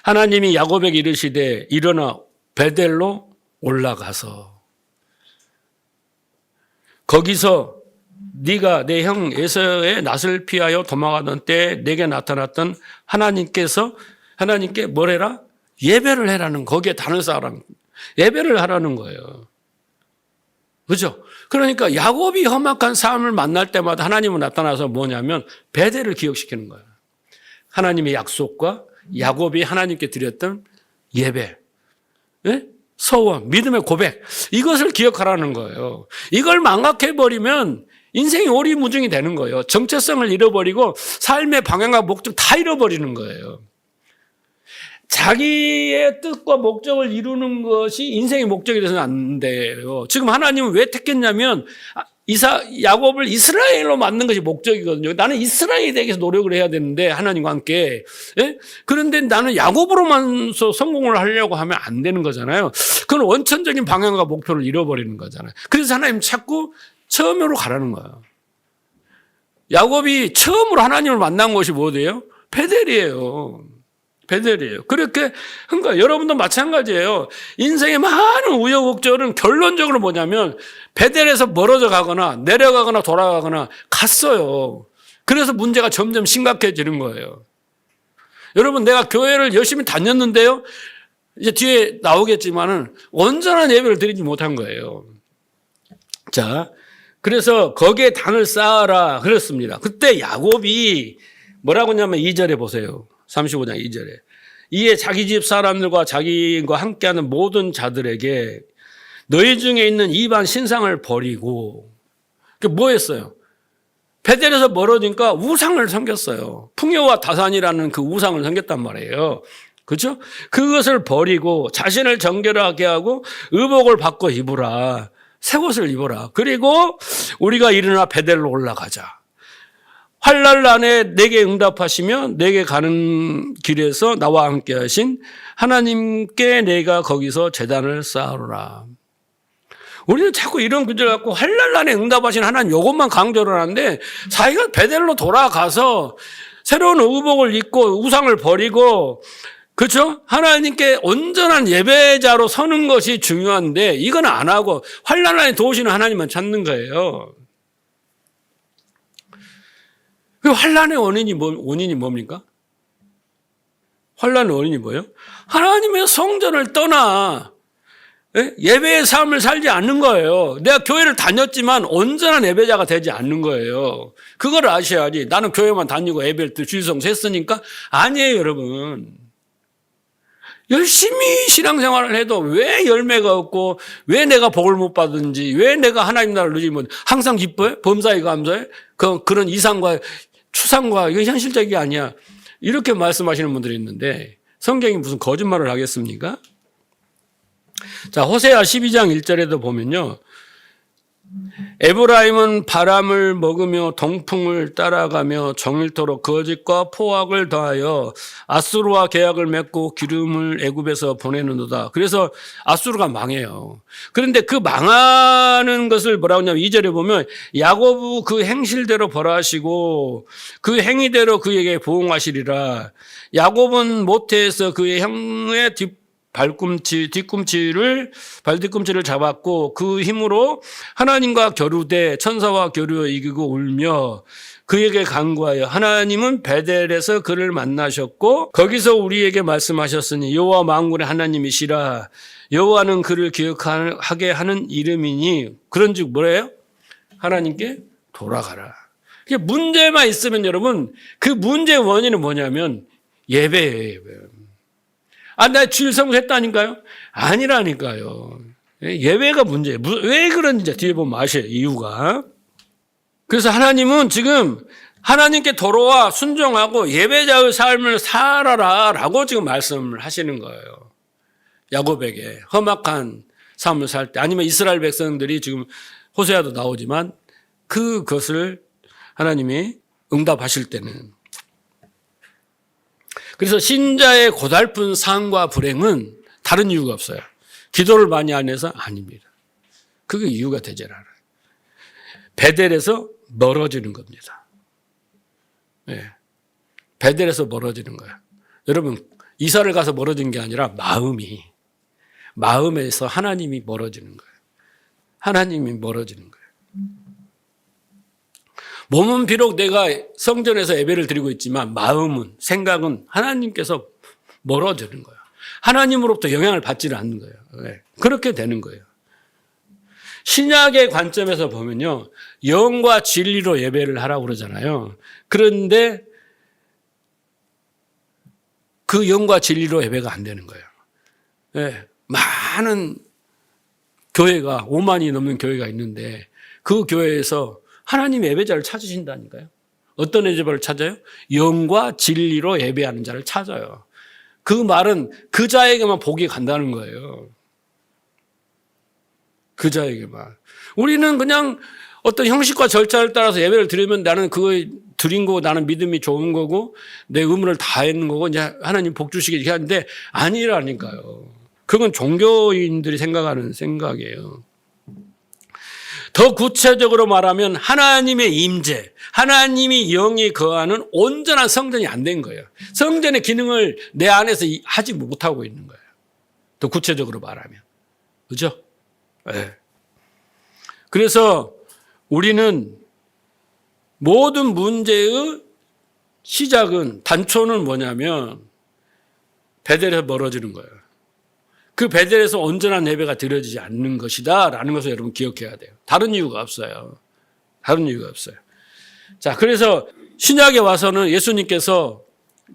Speaker 1: 하나님이 야곱에게 이르시되 일어나 베델로 올라가서 거기서 네가 내 형 에서의 낯을 피하여 도망하던 때 내게 나타났던 하나님께 뭘 해라? 예배를 해라는 거기에 단을 쌓으라는 예배를 하라는 거예요. 그죠? 그러니까 야곱이 험악한 삶을 만날 때마다 하나님은 나타나서 뭐냐면 베델을 기억시키는 거예요. 하나님의 약속과 야곱이 하나님께 드렸던 예배, 네? 서원, 믿음의 고백 이것을 기억하라는 거예요. 이걸 망각해버리면 인생이 오리무중이 되는 거예요. 정체성을 잃어버리고 삶의 방향과 목적 다 잃어버리는 거예요. 자기의 뜻과 목적을 이루는 것이 인생의 목적이 돼서는 안 돼요. 지금 하나님은 왜 택했냐면 야곱을 이스라엘로 만든 것이 목적이거든요. 나는 이스라엘에 대해서 노력을 해야 되는데 하나님과 함께. 예? 그런데 나는 야곱으로만 성공을 하려고 하면 안 되는 거잖아요. 그건 원천적인 방향과 목표를 잃어버리는 거잖아요. 그래서 하나님 자꾸 처음으로 가라는 거예요. 야곱이 처음으로 하나님을 만난 것이 뭐예요? 베델이에요. 베델이에요. 그렇게 한 거예요. 여러분도 마찬가지예요. 인생의 많은 우여곡절은 결론적으로 뭐냐면 베델에서 멀어져 가거나 내려가거나 돌아가거나 갔어요. 그래서 문제가 점점 심각해지는 거예요. 여러분 내가 교회를 열심히 다녔는데요. 이제 뒤에 나오겠지만은 온전한 예배를 드리지 못한 거예요. 자, 그래서 거기에 단을 쌓아라 그랬습니다. 그때 야곱이 뭐라고 하냐면 2절에 보세요. 35장 2절에. 이에 자기 집 사람들과 자기와 함께하는 모든 자들에게 너희 중에 있는 이방 신상을 버리고. 뭐 했어요? 베델에서 멀어지니까 우상을 섬겼어요. 풍요와 다산이라는 그 우상을 섬겼단 말이에요. 그렇죠? 그것을 버리고 자신을 정결하게 하고 의복을 바꿔 입으라. 새 옷을 입어라. 그리고 우리가 일어나 베델로 올라가자. 환난 안에 내게 응답하시며 내게 가는 길에서 나와 함께 하신 하나님께 내가 거기서 제단을 쌓으라. 우리는 자꾸 이런 구절을 갖고 환난 안에 응답하신 하나님 이것만 강조를 하는데 자기가 베델로 돌아가서 새로운 의복을 입고 우상을 버리고 그렇죠? 하나님께 온전한 예배자로 서는 것이 중요한데 이건 안 하고 환난 안에 도우시는 하나님만 찾는 거예요. 그 환난의 원인이 뭡니까? 환난의 원인이 뭐예요? 하나님의 성전을 떠나 예배의 삶을 살지 않는 거예요. 내가 교회를 다녔지만 온전한 예배자가 되지 않는 거예요. 그걸 아셔야지. 나는 교회만 다니고 예배를 주일성수 했으니까 아니에요, 여러분. 열심히 신앙생활을 해도 왜 열매가 없고 왜 내가 복을 못 받은지 왜 내가 하나님 나라를 누리면 항상 기뻐해? 범사에 감사해? 그런 이상과 추상과 이거 현실적이 아니야. 이렇게 말씀하시는 분들이 있는데 성경이 무슨 거짓말을 하겠습니까? 자, 호세아 12장 1절에도 보면요. 에브라임은 바람을 먹으며 동풍을 따라가며 정일토록 거짓과 포악을 더하여 아수르와 계약을 맺고 기름을 애굽에서 보내는도다. 그래서 아수르가 망해요. 그런데 그 망하는 것을 뭐라고 하냐면 2절에 보면 야고보 그 행실대로 벌하시고 그 행위대로 그에게 보응하시리라. 야곱은 모태에서 그의 형의 발뒤꿈치를 잡았고 그 힘으로 하나님과 겨루되 천사와 겨루어 이기고 울며 그에게 간구하여 하나님은 베델에서 그를 만나셨고 거기서 우리에게 말씀하셨으니 여호와 만군의 하나님이시라. 여호와는 그를 기억하게 하는 이름이니 그런즉 뭐래요? 하나님께 돌아가라. 문제만 있으면 여러분 그 문제의 원인은 뭐냐면 예배예요. 예배. 나 주일성수 했다니까요? 아니라니까요. 예배가 문제예요. 왜 그런지 뒤에 보면 아셔요. 이유가. 그래서 하나님은 지금 하나님께 돌아와 순종하고 예배자의 삶을 살아라 라고 지금 말씀을 하시는 거예요. 야곱에게 험악한 삶을 살 때 아니면 이스라엘 백성들이 지금 호세아도 나오지만 그것을 하나님이 응답하실 때는 그래서 신자의 고달픈 상과 불행은 다른 이유가 없어요. 기도를 많이 안 해서 아닙니다. 그게 이유가 되질 않아요. 베델에서 멀어지는 겁니다. 네. 베델에서 멀어지는 거예요. 여러분 이사를 가서 멀어진 게 아니라 마음에서 하나님이 멀어지는 거예요. 하나님이 멀어지는 거예요. 몸은 비록 내가 성전에서 예배를 드리고 있지만 마음은 생각은 하나님께서 멀어지는 거예요. 하나님으로부터 영향을 받지를 않는 거예요. 네. 그렇게 되는 거예요. 신약의 관점에서 보면요. 영과 진리로 예배를 하라고 그러잖아요. 그런데 그 영과 진리로 예배가 안 되는 거예요. 네. 많은 교회가 5만이 넘는 교회가 있는데 그 교회에서 하나님의 예배자를 찾으신다니까요. 어떤 예배자를 찾아요? 영과 진리로 예배하는 자를 찾아요. 그 말은 그 자에게만 복이 간다는 거예요. 그 자에게만. 우리는 그냥 어떤 형식과 절차를 따라서 예배를 드리면 나는 그거 드린 거고 나는 믿음이 좋은 거고 내 의무를 다했는 거고 이제 하나님 복 주시게 하는데 아니라니까요. 그건 종교인들이 생각하는 생각이에요. 더 구체적으로 말하면 하나님의 임재, 하나님이 영이 거하는 온전한 성전이 안 된 거예요. 성전의 기능을 내 안에서 하지 못하고 있는 거예요. 더 구체적으로 말하면. 그죠? 네. 그래서 우리는 모든 문제의 시작은 단초는 뭐냐면 베델에서 멀어지는 거예요. 그 베델에서 온전한 예배가 드려지지 않는 것이다 라는 것을 여러분 기억해야 돼요. 다른 이유가 없어요. 다른 이유가 없어요. 자, 그래서 신약에 와서는 예수님께서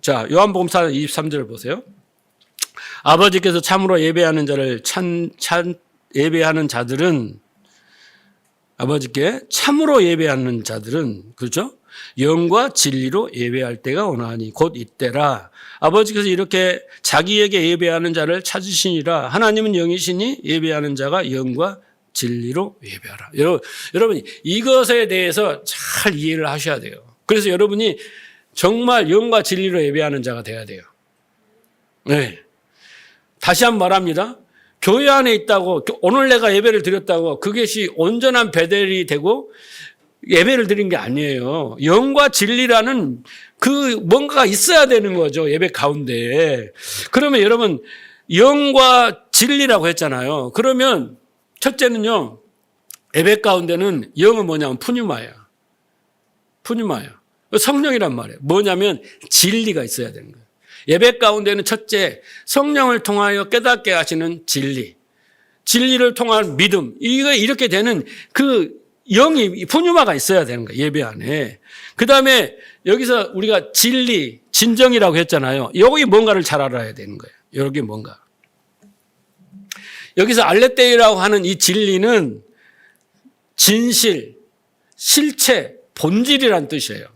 Speaker 1: 자, 요한복음 4장 23절 보세요. 아버지께서 참으로 예배하는 자를 예배하는 자들은 아버지께 참으로 예배하는 자들은 그렇죠? 영과 진리로 예배할 때가 오나니 곧 이때라. 아버지께서 이렇게 자기에게 예배하는 자를 찾으시니라. 하나님은 영이시니 예배하는 자가 영과 진리로 예배하라. 여러분 이것에 대해서 잘 이해를 하셔야 돼요. 그래서 여러분이 정말 영과 진리로 예배하는 자가 돼야 돼요. 네. 다시 한번 말합니다. 교회 안에 있다고 오늘 내가 예배를 드렸다고 그것이 온전한 베델이 되고 예배를 드린 게 아니에요. 영과 진리라는 그 뭔가가 있어야 되는 거죠. 예배 가운데. 그러면 여러분 영과 진리라고 했잖아요. 그러면 첫째는요. 예배 가운데는 영은 뭐냐면 푸뉴마야. 푸뉴마야. 성령이란 말이에요. 뭐냐면 진리가 있어야 되는 거예요. 예배 가운데는 첫째 성령을 통하여 깨닫게 하시는 진리. 진리를 통한 믿음. 이거 이렇게 되는 그 영이 푸뉴마가 있어야 되는 거예요. 예배 안에. 그다음에 여기서 우리가 진리, 진정이라고 했잖아요. 여기 뭔가를 잘 알아야 되는 거예요. 여기 뭔가. 여기서 알레테이라고 하는 이 진리는 진실, 실체, 본질이란 뜻이에요.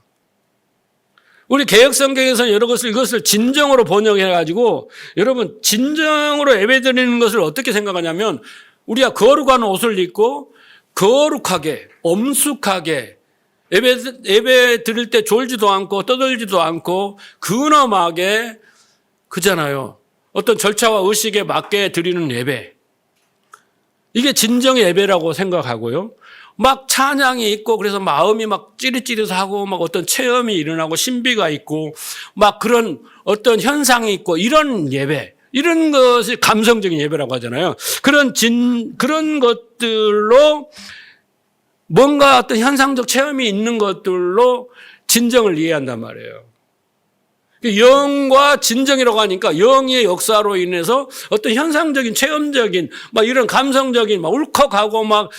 Speaker 1: 우리 개혁성경에서는 여러 것을 이것을 진정으로 번역해가지고 여러분 진정으로 예배드리는 것을 어떻게 생각하냐면 우리가 거룩한 옷을 입고 거룩하게 엄숙하게 예배 드릴 때 졸지도 않고 떠들지도 않고 근엄하게 그잖아요. 어떤 절차와 의식에 맞게 드리는 예배. 이게 진정의 예배라고 생각하고요. 막 찬양이 있고 그래서 마음이 막 찌릿찌릿하고 막 어떤 체험이 일어나고 신비가 있고 막 그런 어떤 현상이 있고 이런 예배. 이런 것이 감성적인 예배라고 하잖아요. 그런 것들로 뭔가 어떤 현상적 체험이 있는 것들로 진정을 이해한단 말이에요. 영과 진정이라고 하니까 영의 역사로 인해서 어떤 현상적인 체험적인 막 이런 감성적인 막 울컥하고 막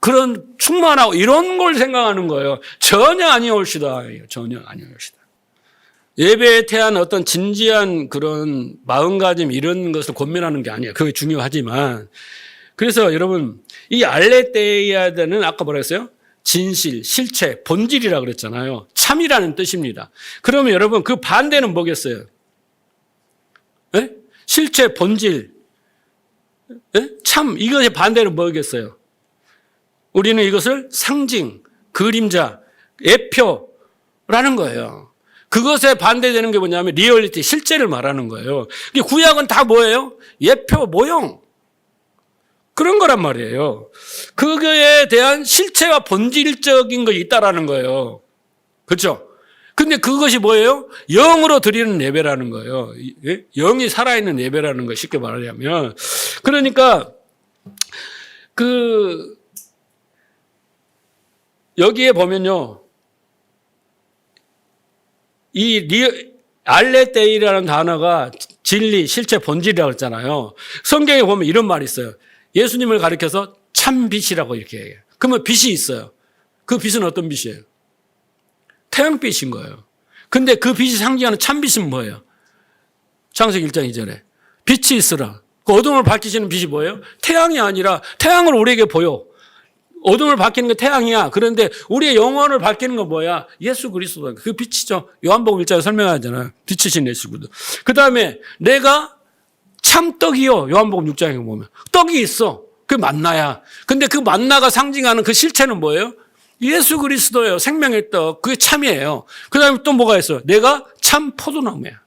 Speaker 1: 그런 충만하고 이런 걸 생각하는 거예요. 전혀 아니올시다. 전혀 아니올시다. 예배에 대한 어떤 진지한 그런 마음가짐 이런 것을 권면하는 게 아니에요. 그게 중요하지만 그래서 여러분 이 알레테이아는 아까 뭐라 했어요? 진실, 실체, 본질이라고 그랬잖아요. 참이라는 뜻입니다. 그러면 여러분 그 반대는 뭐겠어요? 네? 실체, 본질, 네? 참 이것의 반대는 뭐겠어요? 우리는 이것을 상징, 그림자, 예표라는 거예요. 그것에 반대되는 게 뭐냐면 리얼리티, 실제를 말하는 거예요. 구약은 다 뭐예요? 예표, 모형. 그런 거란 말이에요. 그거에 대한 실체와 본질적인 것이 있다라는 거예요. 그렇죠? 근데 그것이 뭐예요? 영으로 드리는 예배라는 거예요. 영이 살아있는 예배라는 거 쉽게 말하자면. 그러니까 여기에 보면요. 알레테이라는 단어가 진리, 실체, 본질이라고 했잖아요. 성경에 보면 이런 말이 있어요. 예수님을 가리켜서 참빛이라고 이렇게 얘기해요. 그러면 빛이 있어요. 그 빛은 어떤 빛이에요? 태양빛인 거예요. 근데 그 빛이 상징하는 참빛은 뭐예요? 창세기 1장 2절에 빛이 있으라. 그 어둠을 밝히시는 빛이 뭐예요? 태양이 아니라 태양을 우리에게 보여. 어둠을 밝히는 게 태양이야. 그런데 우리의 영혼을 밝히는 건 뭐야? 예수 그리스도. 그 빛이죠. 요한복음 1장에 설명하잖아요. 빛이신 예수 그리스도. 그 다음에 내가 참떡이요. 요한복음 6장에 보면. 떡이 있어. 그 만나야. 근데 그 만나가 상징하는 그 실체는 뭐예요? 예수 그리스도예요. 생명의 떡. 그게 참이에요. 그 다음에 또 뭐가 있어요? 내가 참 포도나무야.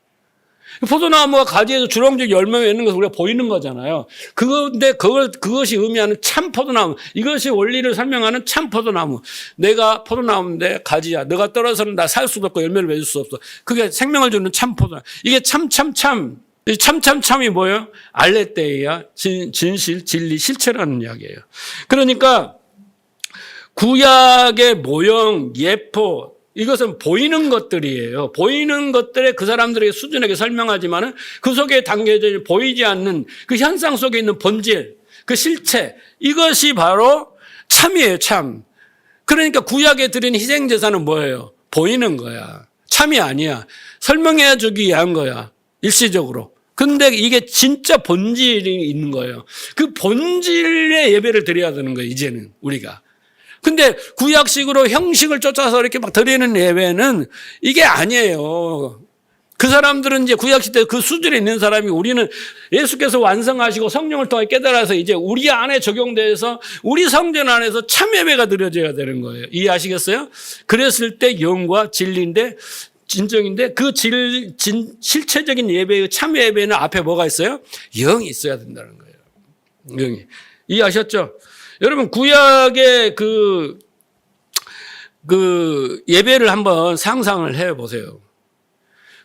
Speaker 1: 포도나무가 가지에서 주렁주렁 열매가 있는 것을 우리가 보이는 거잖아요. 그런데 그것이 의미하는 참 포도나무. 이것이 원리를 설명하는 참 포도나무. 내가 포도나무인데 가지야. 너가 떨어서는 나 살 수도 없고 열매를 맺을 수 없어. 그게 생명을 주는 참 포도나무. 이게 이 참이 뭐예요? 알레테이아, 진실, 진리, 실체라는 이야기예요. 그러니까 구약의 모형, 예포, 이것은 보이는 것들이에요. 보이는 것들에 그 사람들에게 수준에게 설명하지만은 그 속에 담겨져 보이지 않는 그 현상 속에 있는 본질, 그 실체, 이것이 바로 참이에요, 참. 그러니까 구약에 드린 희생제사는 뭐예요? 보이는 거야. 참이 아니야. 설명해 주기 위한 거야. 일시적으로. 근데 이게 진짜 본질이 있는 거예요. 그 본질의 예배를 드려야 되는 거예요, 이제는 우리가. 근데 구약식으로 형식을 쫓아서 이렇게 막 드리는 예배는 이게 아니에요. 그 사람들은 이제 구약시대 그 수준에 있는 사람이, 우리는 예수께서 완성하시고 성령을 통해 깨달아서 이제 우리 안에 적용돼서 우리 성전 안에서 참 예배가 드려져야 되는 거예요. 이해하시겠어요? 그랬을 때 영과 진리인데, 진정인데, 그 실체적인 예배의 참 예배는 앞에 뭐가 있어요? 영이 있어야 된다는 거예요. 영이. 이해하셨죠? 여러분, 구약의 그 예배를 한번 상상을 해 보세요.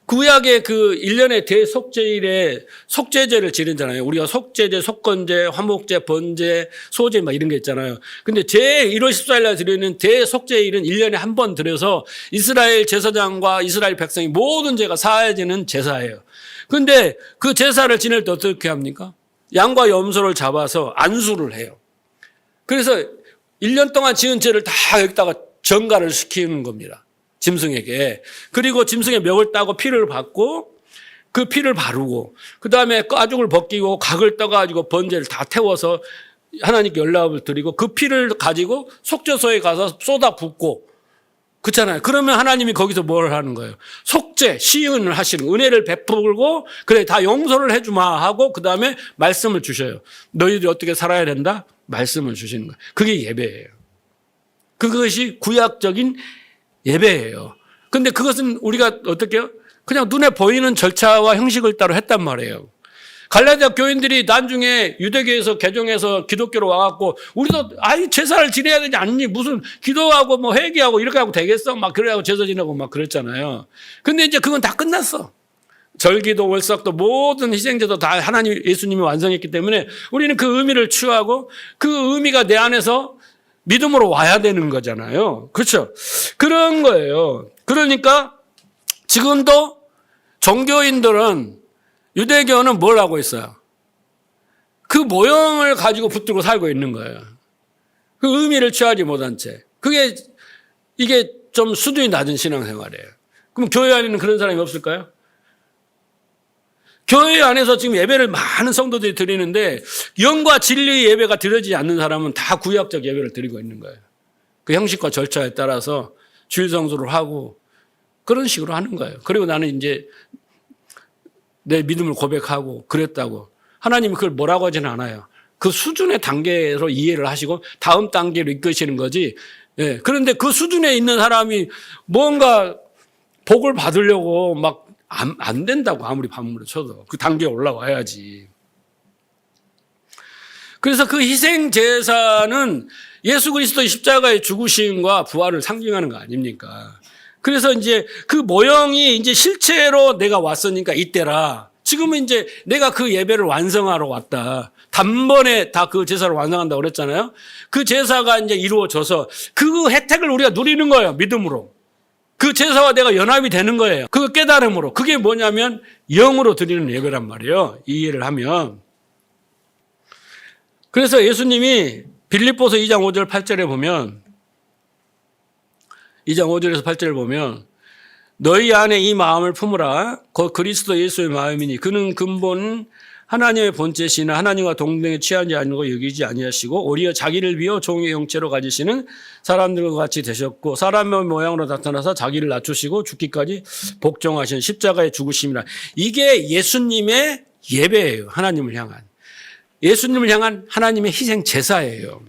Speaker 1: 구약의 그 1년의 대속죄일에 속죄제를 지내잖아요. 우리가 속죄제, 속건제, 화목제, 번제, 소제 막 이런 게 있잖아요. 근데 제1월 14일 날 드리는 대속죄일은 1년에 한 번 드려서 이스라엘 제사장과 이스라엘 백성이 모든 죄가 사해지는 제사예요. 근데 그 제사를 지낼 때 어떻게 합니까? 양과 염소를 잡아서 안수를 해요. 그래서 1년 동안 지은 죄를 다 여기다가 전가를 시키는 겁니다. 짐승에게. 그리고 짐승의 멱을 따고 피를 받고 그 피를 바르고 그다음에 가죽을 벗기고 각을 떠가지고 번제를 다 태워서 하나님께 연락을 드리고 그 피를 가지고 속죄소에 가서 쏟아 붓고 그렇잖아요. 그러면 하나님이 거기서 뭘 하는 거예요? 속죄, 시은을 하시는, 은혜를 베풀고 그래 다 용서를 해주마 하고 그다음에 말씀을 주셔요. 너희들이 어떻게 살아야 된다? 말씀을 주시는 거예요. 그게 예배예요. 그것이 구약적인 예배예요. 근데 그것은 우리가 어떻게 해요? 그냥 눈에 보이는 절차와 형식을 따로 했단 말이에요. 갈라디아 교인들이 나중에 유대교에서 개종해서 기독교로 와갖고 우리도 제사를 지내야 되지 않니? 무슨 기도하고 뭐 회개하고 이렇게 하고 되겠어? 막 그래갖고 제사 지내고 막 그랬잖아요. 근데 이제 그건 다 끝났어. 절기도 월삭도 모든 희생제도 다 하나님 예수님이 완성했기 때문에 우리는 그 의미를 취하고 그 의미가 내 안에서 믿음으로 와야 되는 거잖아요. 그렇죠? 그런 거예요. 그러니까 지금도 종교인들은 유대교는 뭘 하고 있어요? 그 모형을 가지고 붙들고 살고 있는 거예요. 그 의미를 취하지 못한 채. 이게 좀 수준이 낮은 신앙생활이에요. 그럼 교회 안에는 그런 사람이 없을까요? 교회 안에서 지금 예배를 많은 성도들이 드리는데 영과 진리의 예배가 드려지지 않는 사람은 다 구약적 예배를 드리고 있는 거예요. 그 형식과 절차에 따라서 주일 성수를 하고 그런 식으로 하는 거예요. 그리고 나는 이제 내 믿음을 고백하고 그랬다고. 하나님이 그걸 뭐라고 하지는 않아요. 그 수준의 단계로 이해를 하시고 다음 단계로 이끄시는 거지. 예. 그런데 그 수준에 있는 사람이 뭔가 복을 받으려고 막 안 된다고 아무리 반문을 쳐도 그 단계에 올라와야지. 그래서 그 희생 제사는 예수 그리스도의 십자가의 죽으심과 부활을 상징하는 거 아닙니까? 그래서 이제 그 모형이 이제 실체로 내가 왔으니까 이때라. 지금은 이제 내가 그 예배를 완성하러 왔다. 단번에 다 그 제사를 완성한다고 그랬잖아요. 그 제사가 이제 이루어져서 그 혜택을 우리가 누리는 거예요. 믿음으로. 그 제사와 내가 연합이 되는 거예요. 그 깨달음으로. 그게 뭐냐면 영으로 드리는 예배란 말이에요. 이해를 하면. 그래서 예수님이 빌립보서 2장 5절 8절에 보면 2장 5절에서 8절을 보면 너희 안에 이 마음을 품으라. 곧 그리스도 예수의 마음이니 그는 근본 하나님의 본체시나 하나님과 동등에 취하지 않고 여기지 아니하시고 오히려 자기를 비워 종의 형체로 가지시는 사람들과 같이 되셨고 사람의 모양으로 나타나서 자기를 낮추시고 죽기까지 복종하신 십자가의 죽으심이라. 이게 예수님의 예배예요. 하나님을 향한. 예수님을 향한 하나님의 희생 제사예요.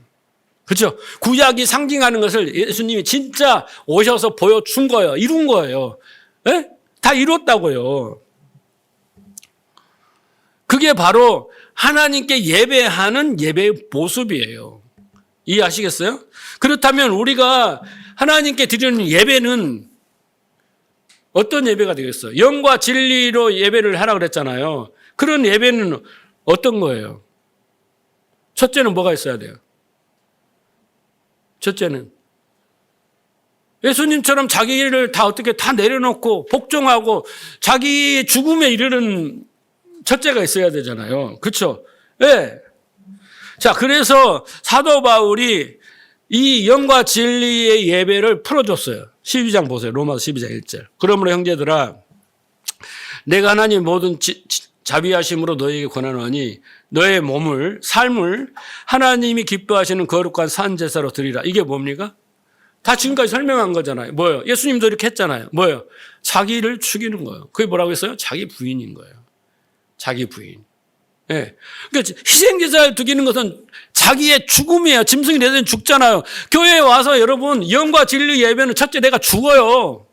Speaker 1: 그렇죠? 구약이 상징하는 것을 예수님이 진짜 오셔서 보여준 거예요. 이룬 거예요. 에? 다 이뤘다고요. 그게 바로 하나님께 예배하는 예배의 모습이에요. 이해하시겠어요? 그렇다면 우리가 하나님께 드리는 예배는 어떤 예배가 되겠어요? 영과 진리로 예배를 하라 그랬잖아요. 그런 예배는 어떤 거예요? 첫째는 뭐가 있어야 돼요? 첫째는 예수님처럼 자기를 다 어떻게 다 내려놓고 복종하고 자기 죽음에 이르는 첫째가 있어야 되잖아요. 그렇죠? 네. 자, 그래서 사도 바울이 이 영과 진리의 예배를 풀어줬어요. 12장 보세요. 로마서 12장 1절. 그러므로 형제들아 내가 하나님 모든 자비하심으로 너에게 권하노니 너의 삶을 하나님이 기뻐하시는 거룩한 산 제사로 드리라. 이게 뭡니까? 다 지금까지 설명한 거잖아요. 뭐예요? 예수님도 이렇게 했잖아요. 뭐예요? 자기를 죽이는 거예요. 그게 뭐라고 했어요? 자기 부인인 거예요. 자기 부인. 예. 그러니까 희생제사를 드리는 것은 자기의 죽음이에요. 짐승이 되든 죽잖아요. 교회에 와서 여러분, 영과 진리 예배는 첫째 내가 죽어요.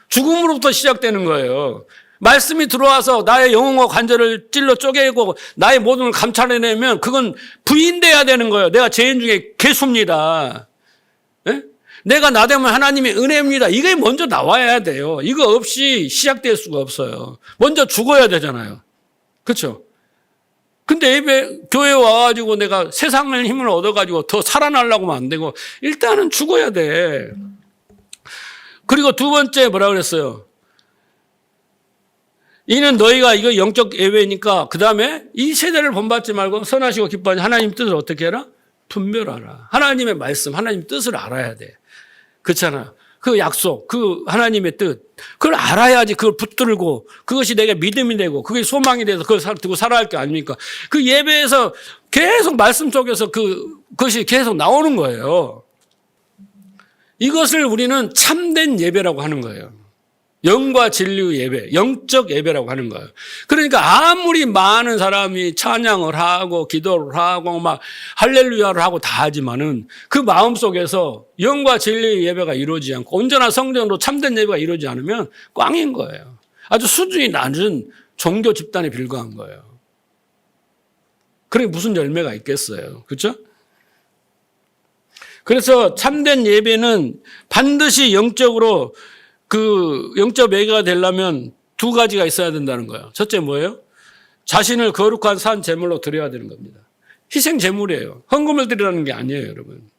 Speaker 1: 죽음으로부터 시작되는 거예요. 말씀이 들어와서 나의 영혼과 관절을 찔러 쪼개고 나의 모든 걸 감찰해내면 그건 부인돼야 되는 거예요. 내가 죄인 중에 괴수입니다. 예? 내가 나되면 하나님의 은혜입니다. 이게 먼저 나와야 돼요. 이거 없이 시작될 수가 없어요. 먼저 죽어야 되잖아요. 그렇죠? 근데 교회에 와가지고 내가 세상의 힘을 얻어가지고 더 살아나려고 하면 안 되고 일단은 죽어야 돼. 그리고 두 번째 뭐라 그랬어요? 이는 너희가 이거 영적 예배니까 그 다음에 이 세대를 본받지 말고 선하시고 기뻐하는 하나님 뜻을 어떻게 해라? 분별하라. 하나님의 말씀, 하나님 뜻을 알아야 돼. 그렇잖아요. 그 약속, 그 하나님의 뜻, 그걸 알아야지 그걸 붙들고 그것이 내게 믿음이 되고 그게 소망이 돼서 그걸 두고 살아야 할 게 아닙니까? 그 예배에서 계속 말씀 속에서 그것이 계속 나오는 거예요. 이것을 우리는 참된 예배라고 하는 거예요. 영과 진리의 예배, 영적 예배라고 하는 거예요. 그러니까 아무리 많은 사람이 찬양을 하고 기도를 하고 막 할렐루야를 하고 다 하지만은 그 마음 속에서 영과 진리의 예배가 이루어지지 않고 온전한 성전으로 참된 예배가 이루어지지 않으면 꽝인 거예요. 아주 수준이 낮은 종교 집단에 불과한 거예요. 그게 무슨 열매가 있겠어요. 그렇죠? 그래서 참된 예배는 반드시 영적으로 그 영적 예배가 되려면 두 가지가 있어야 된다는 거예요. 첫째 뭐예요? 자신을 거룩한 산 제물로 드려야 되는 겁니다. 희생 제물이에요. 헌금을 드리라는 게 아니에요, 여러분.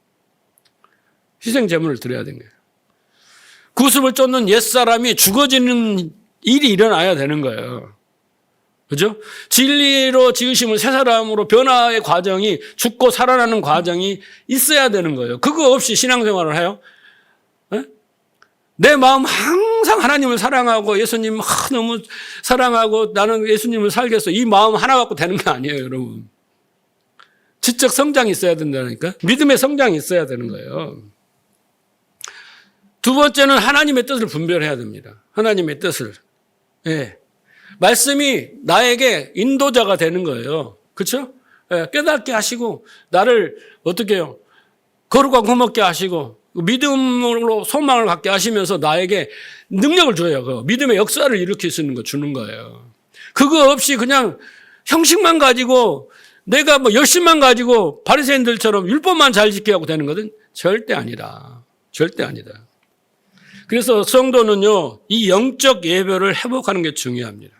Speaker 1: 희생 제물을 드려야 되는 거예요. 구습을 쫓는 옛사람이 죽어지는 일이 일어나야 되는 거예요. 그죠? 진리로 지으심을 새 사람으로 변화의 과정이 죽고 살아나는 과정이 있어야 되는 거예요. 그거 없이 신앙생활을 해요? 네? 내 마음 항상 하나님을 사랑하고 예수님 너무 사랑하고 나는 예수님을 살겠어. 이 마음 하나 갖고 되는 게 아니에요, 여러분. 지적 성장이 있어야 된다니까. 믿음의 성장이 있어야 되는 거예요. 두 번째는 하나님의 뜻을 분별해야 됩니다. 하나님의 뜻을. 예. 말씀이 나에게 인도자가 되는 거예요. 그렇죠? 예. 깨닫게 하시고 나를 어떻게 해요? 거룩하고 흠없게 하시고 믿음으로 소망을 갖게 하시면서 나에게 능력을 줘요. 그 믿음의 역사를 일으킬 수 있는 거 주는 거예요. 그거 없이 그냥 형식만 가지고 내가 뭐 열심만 가지고 바리새인들처럼 율법만 잘 지키게 하고 되는 것은 절대 아니다. 절대 아니다. 그래서 성도는요, 이 영적 예배를 회복하는 게 중요합니다.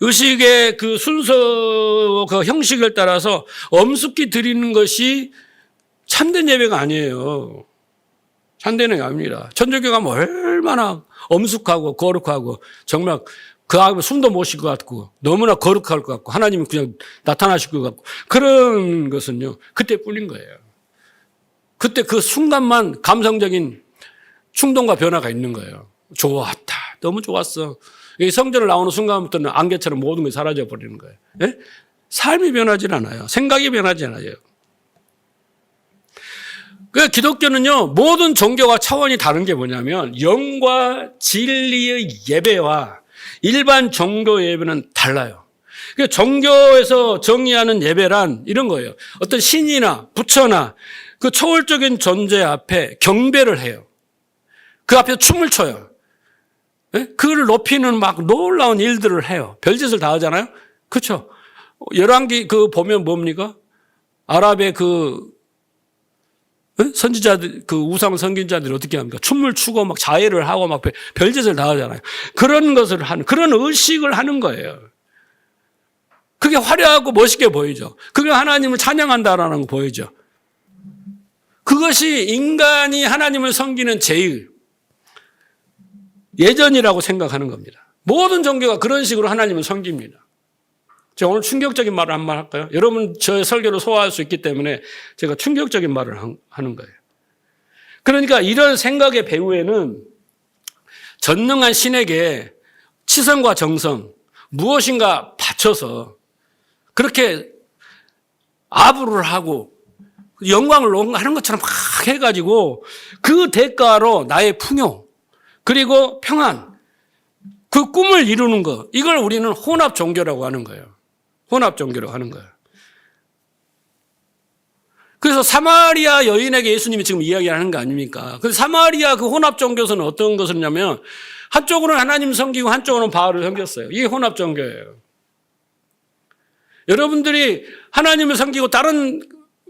Speaker 1: 의식의 그 순서, 그 형식을 따라서 엄숙히 드리는 것이 참된 예배가 아니에요. 참된 예배가 아닙니다. 천주교 가면 얼마나 엄숙하고 거룩하고 정말 그 앞에 숨도 못 쉴 것 같고 너무나 거룩할 것 같고 하나님이 그냥 나타나실 것 같고 그런 것은요, 그때뿐인 거예요. 그때 그 순간만 감성적인 충동과 변화가 있는 거예요. 좋았다. 너무 좋았어. 이 성전을 나오는 순간부터는 안개처럼 모든 것이 사라져 버리는 거예요. 예? 삶이 변하지 않아요. 생각이 변하지 않아요. 그 기독교는요, 모든 종교와 차원이 다른 게 뭐냐면 영과 진리의 예배와 일반 종교 예배는 달라요. 그 종교에서 정의하는 예배란 이런 거예요. 어떤 신이나 부처나 그 초월적인 존재 앞에 경배를 해요. 그 앞에 춤을 춰요. 네? 그를 높이는 막 놀라운 일들을 해요. 별짓을 다 하잖아요. 그렇죠? 열왕기 그 보면 뭡니까? 아랍의 그 선지자들, 그 우상 선진자들이 어떻게 합니까? 춤을 추고 막 자해를 하고 막 별짓을 다 하잖아요. 그런 것을 하는, 그런 의식을 하는 거예요. 그게 화려하고 멋있게 보이죠. 그게 하나님을 찬양한다라는 거 보이죠. 그것이 인간이 하나님을 섬기는 제일 예전이라고 생각하는 겁니다. 모든 종교가 그런 식으로 하나님을 섬깁니다. 제가 오늘 충격적인 말을 한 말 할까요? 여러분 저의 설교를 소화할 수 있기 때문에 제가 충격적인 말을 하는 거예요. 그러니까 이런 생각의 배후에는 전능한 신에게 치성과 정성, 무엇인가 바쳐서 그렇게 아부를 하고 영광을 하는 것처럼 막 해가지고 그 대가로 나의 풍요 그리고 평안 그 꿈을 이루는 것 이걸 우리는 혼합 종교라고 하는 거예요. 혼합 종교라고 하는 거예요. 그래서 사마리아 여인에게 예수님이 지금 이야기하는 거 아닙니까? 그래서 사마리아 그 혼합 종교에서는 어떤 것이냐면 한쪽으로는 하나님 섬기고 한쪽으로는 바알을 섬겼어요. 이게 혼합 종교예요. 여러분들이 하나님을 섬기고 다른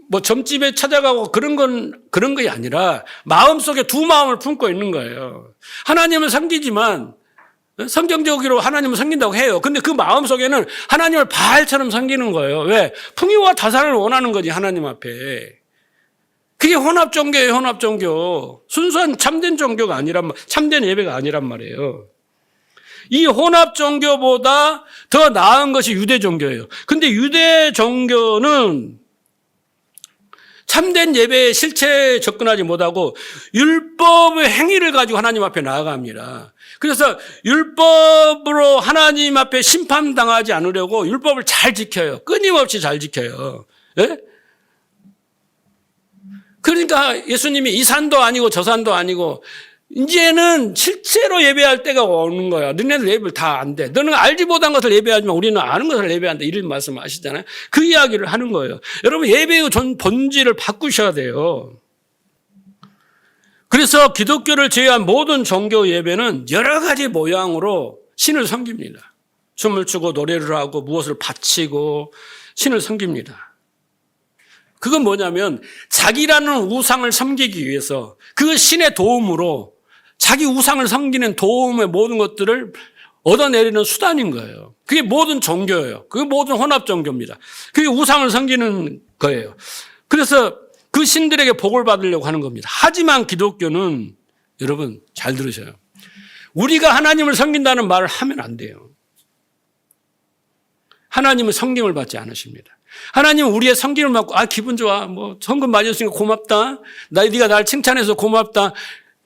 Speaker 1: 뭐 점집에 찾아가고 그런 게 아니라 마음속에 두 마음을 품고 있는 거예요. 하나님을 섬기지만 성경적으로 하나님을 섬긴다고 해요. 근데 그 마음속에는 하나님을 바알처럼 섬기는 거예요. 왜? 풍요와 다산을 원하는 거지 하나님 앞에. 그게 혼합 종교예요. 혼합 종교. 순수한 참된 종교가 아니란 참된 예배가 아니란 말이에요. 이 혼합 종교보다 더 나은 것이 유대 종교예요. 근데 유대 종교는 참된 예배에 실체에 접근하지 못하고 율법의 행위를 가지고 하나님 앞에 나아갑니다. 그래서 율법으로 하나님 앞에 심판당하지 않으려고 율법을 잘 지켜요. 끊임없이 잘 지켜요. 예? 그러니까 예수님이 이 산도 아니고 저 산도 아니고 이제는 실제로 예배할 때가 오는 거야. 너네들 예배를 다 안 돼. 너는 알지 못한 것을 예배하지만 우리는 아는 것을 예배한다. 이런 말씀을 하시잖아요. 그 이야기를 하는 거예요. 여러분 예배의 본질을 바꾸셔야 돼요. 그래서 기독교를 제외한 모든 종교 예배는 여러 가지 모양으로 신을 섬깁니다. 춤을 추고 노래를 하고 무엇을 바치고 신을 섬깁니다. 그건 뭐냐면 자기라는 우상을 섬기기 위해서 그 신의 도움으로 자기 우상을 섬기는 도움의 모든 것들을 얻어내리는 수단인 거예요. 그게 모든 종교예요. 그게 모든 혼합 종교입니다. 그게 우상을 섬기는 거예요. 그래서 그 신들에게 복을 받으려고 하는 겁니다. 하지만 기독교는 여러분 잘 들으셔요. 우리가 하나님을 섬긴다는 말을 하면 안 돼요. 하나님은 섬김을 받지 않으십니다. 하나님은 우리의 섬김을 받고 기분 좋아. 뭐 헌금 많이 줬으니까 고맙다. 네가 날 칭찬해서 고맙다.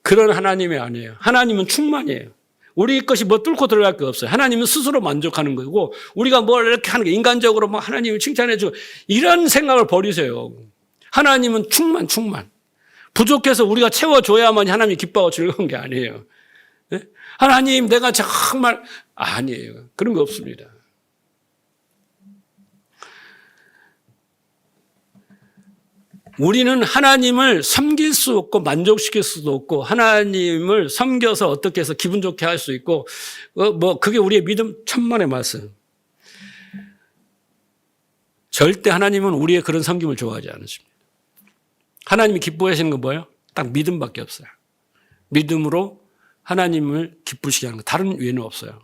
Speaker 1: 그런 하나님이 아니에요. 하나님은 충만이에요. 우리 것이 뭐 뚫고 들어갈 게 없어요. 하나님은 스스로 만족하는 거고 우리가 뭘 이렇게 하는 게 인간적으로 뭐 하나님을 칭찬해 주고 이런 생각을 버리세요. 하나님은 충만. 부족해서 우리가 채워줘야만 하나님이 기뻐하고 즐거운 게 아니에요. 네? 하나님 내가 정말 아니에요. 그런 거 없습니다. 우리는 하나님을 섬길 수 없고 만족시킬 수도 없고 하나님을 섬겨서 어떻게 해서 기분 좋게 할 수 있고 그게 우리의 믿음 천만의 말씀. 절대 하나님은 우리의 그런 섬김을 좋아하지 않으십니다. 하나님이 기뻐하시는 건 뭐예요? 딱 믿음밖에 없어요. 믿음으로 하나님을 기쁘시게 하는 거 다른 외에는 없어요.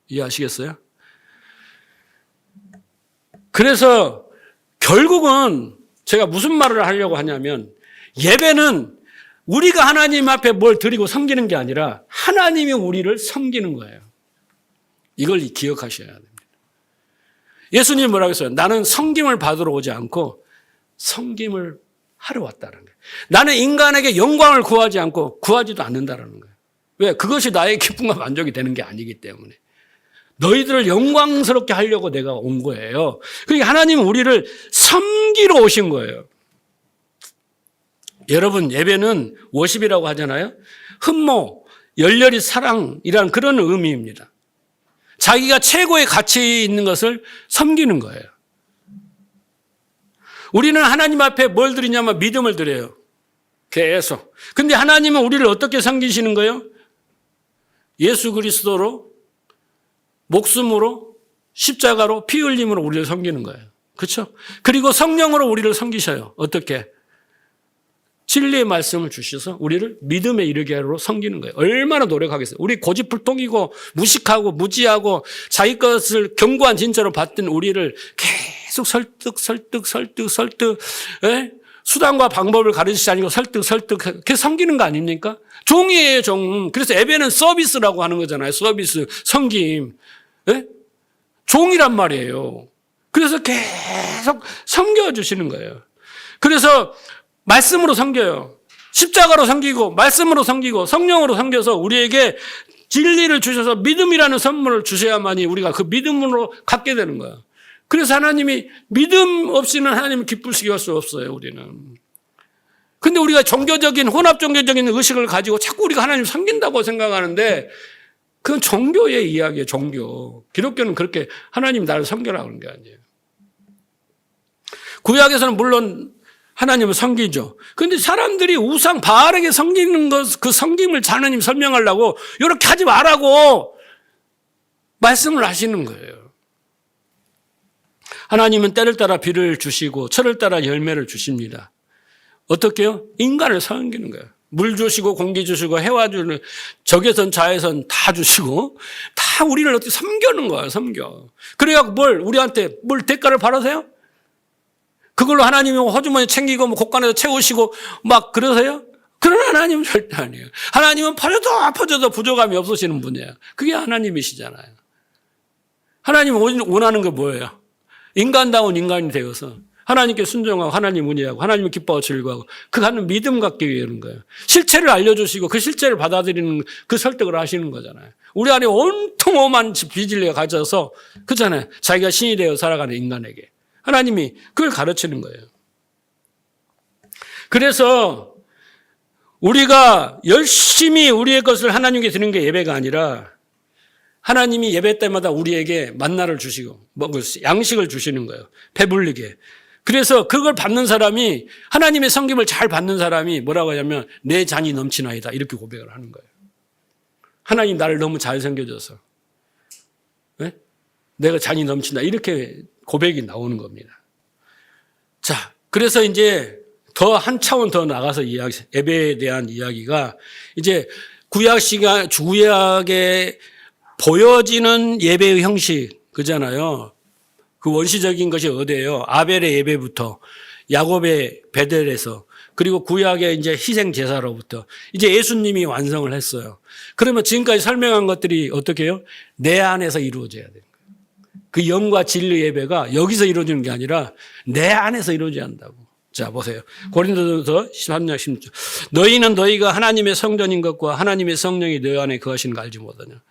Speaker 1: 이해하시겠어요? 그래서 결국은 제가 무슨 말을 하려고 하냐면 예배는 우리가 하나님 앞에 뭘 드리고 섬기는 게 아니라 하나님이 우리를 섬기는 거예요. 이걸 기억하셔야 됩니다. 예수님이 뭐라고 했어요? 나는 섬김을 받으러 오지 않고 섬김을 하러 왔다는 거예요. 나는 인간에게 영광을 구하지 않고 구하지도 않는다는 거예요. 왜? 그것이 나의 기쁨과 만족이 되는 게 아니기 때문에. 너희들을 영광스럽게 하려고 내가 온 거예요. 그러니까 하나님은 우리를 섬기러 오신 거예요. 여러분 예배는 워십이라고 하잖아요. 흠모, 열렬히 사랑이라는 그런 의미입니다. 자기가 최고의 가치 있는 것을 섬기는 거예요. 우리는 하나님 앞에 뭘 드리냐면 믿음을 드려요. 계속. 근데 하나님은 우리를 어떻게 섬기시는 거예요? 예수 그리스도로 목숨으로 십자가로 피 흘림으로 우리를 섬기는 거예요. 그렇죠? 그리고 성령으로 우리를 섬기셔요. 어떻게? 진리의 말씀을 주셔서 우리를 믿음에 이르게 하러 섬기는 거예요. 얼마나 노력하겠어요. 우리 고집불통이고 무식하고 무지하고 자기 것을 견고한 진짜로 받던 우리를 계속 설득 수단과 방법을 가르치지 않고 설득 그렇게 섬기는 거 아닙니까? 종이에요, 종. 그래서 예배는 서비스라고 하는 거잖아요. 서비스, 섬김. 네? 종이란 말이에요. 그래서 계속 섬겨주시는 거예요. 그래서 말씀으로 섬겨요. 십자가로 섬기고 말씀으로 섬기고 성령으로 섬겨서 우리에게 진리를 주셔서 믿음이라는 선물을 주셔야만이 우리가 그 믿음으로 갖게 되는 거야. 그래서 하나님이 믿음 없이는 하나님을 기쁘시게 할 수 없어요, 우리는. 근데 우리가 종교적인, 혼합 종교적인 의식을 가지고 자꾸 우리가 하나님을 섬긴다고 생각하는데 그건 종교의 이야기예요, 종교. 기독교는 그렇게 하나님 나를 섬겨라 그런 게 아니에요. 구약에서는 물론 하나님을 섬기죠. 그런데 사람들이 우상 바알에게 섬기는 것, 그 섬김을 하나님 설명하려고 이렇게 하지 말라고 말씀을 하시는 거예요. 하나님은 때를 따라 비를 주시고 철을 따라 열매를 주십니다. 어떻게요? 인간을 섬기는 거예요. 물 주시고 공기 주시고 해와 주는 적외선 자외선 다 주시고 다 우리를 어떻게 섬기는 거예요. 섬겨. 그래야 우리한테 뭘 대가를 바라세요? 그걸로 하나님이 호주머니 챙기고 곳간에서 채우시고 막 그러세요? 그런 하나님은 절대 아니에요. 하나님은 퍼져도 부족함이 없으시는 분이에요. 그게 하나님이시잖아요. 하나님은 원하는 게 뭐예요? 인간다운 인간이 되어서 하나님께 순종하고 하나님 은혜하고 하나님을 기뻐하고 즐거워하고 그 하는 믿음 갖기 위한 거예요. 실체를 알려주시고 그 실체를 받아들이는 그 설득을 하시는 거잖아요. 우리 안에 온통 오만 비진리가 가져서 그잖아요. 자기가 신이 되어 살아가는 인간에게 하나님이 그걸 가르치는 거예요. 그래서 우리가 열심히 우리의 것을 하나님께 드리는 게 예배가 아니라 하나님이 예배 때마다 우리에게 만나를 주시고 양식을 주시는 거예요. 배불리게. 그래서 그걸 받는 사람이 하나님의 섬김을 잘 받는 사람이 뭐라고 하냐면 내 잔이 넘치나이다 이렇게 고백을 하는 거예요. 하나님 나를 너무 잘 섬겨줘서 네? 내가 잔이 넘친다 이렇게 고백이 나오는 겁니다. 자, 그래서 이제 더 한 차원 더 나가서 예배에 대한 이야기가 이제 구약에 보여지는 예배의 형식 그잖아요. 그 원시적인 것이 어디예요? 아벨의 예배부터 야곱의 베델에서 그리고 구약의 이제 희생 제사로부터 이제 예수님이 완성을 했어요. 그러면 지금까지 설명한 것들이 어떻게 해요? 내 안에서 이루어져야 돼요. 그 영과 진리 예배가 여기서 이루어지는 게 아니라 내 안에서 이루어져야 한다고. 자, 보세요. 고린도전서 13장 16절. 너희는 너희가 하나님의 성전인 것과 하나님의 성령이 너희 안에 거하시는 거 알지 못하냐.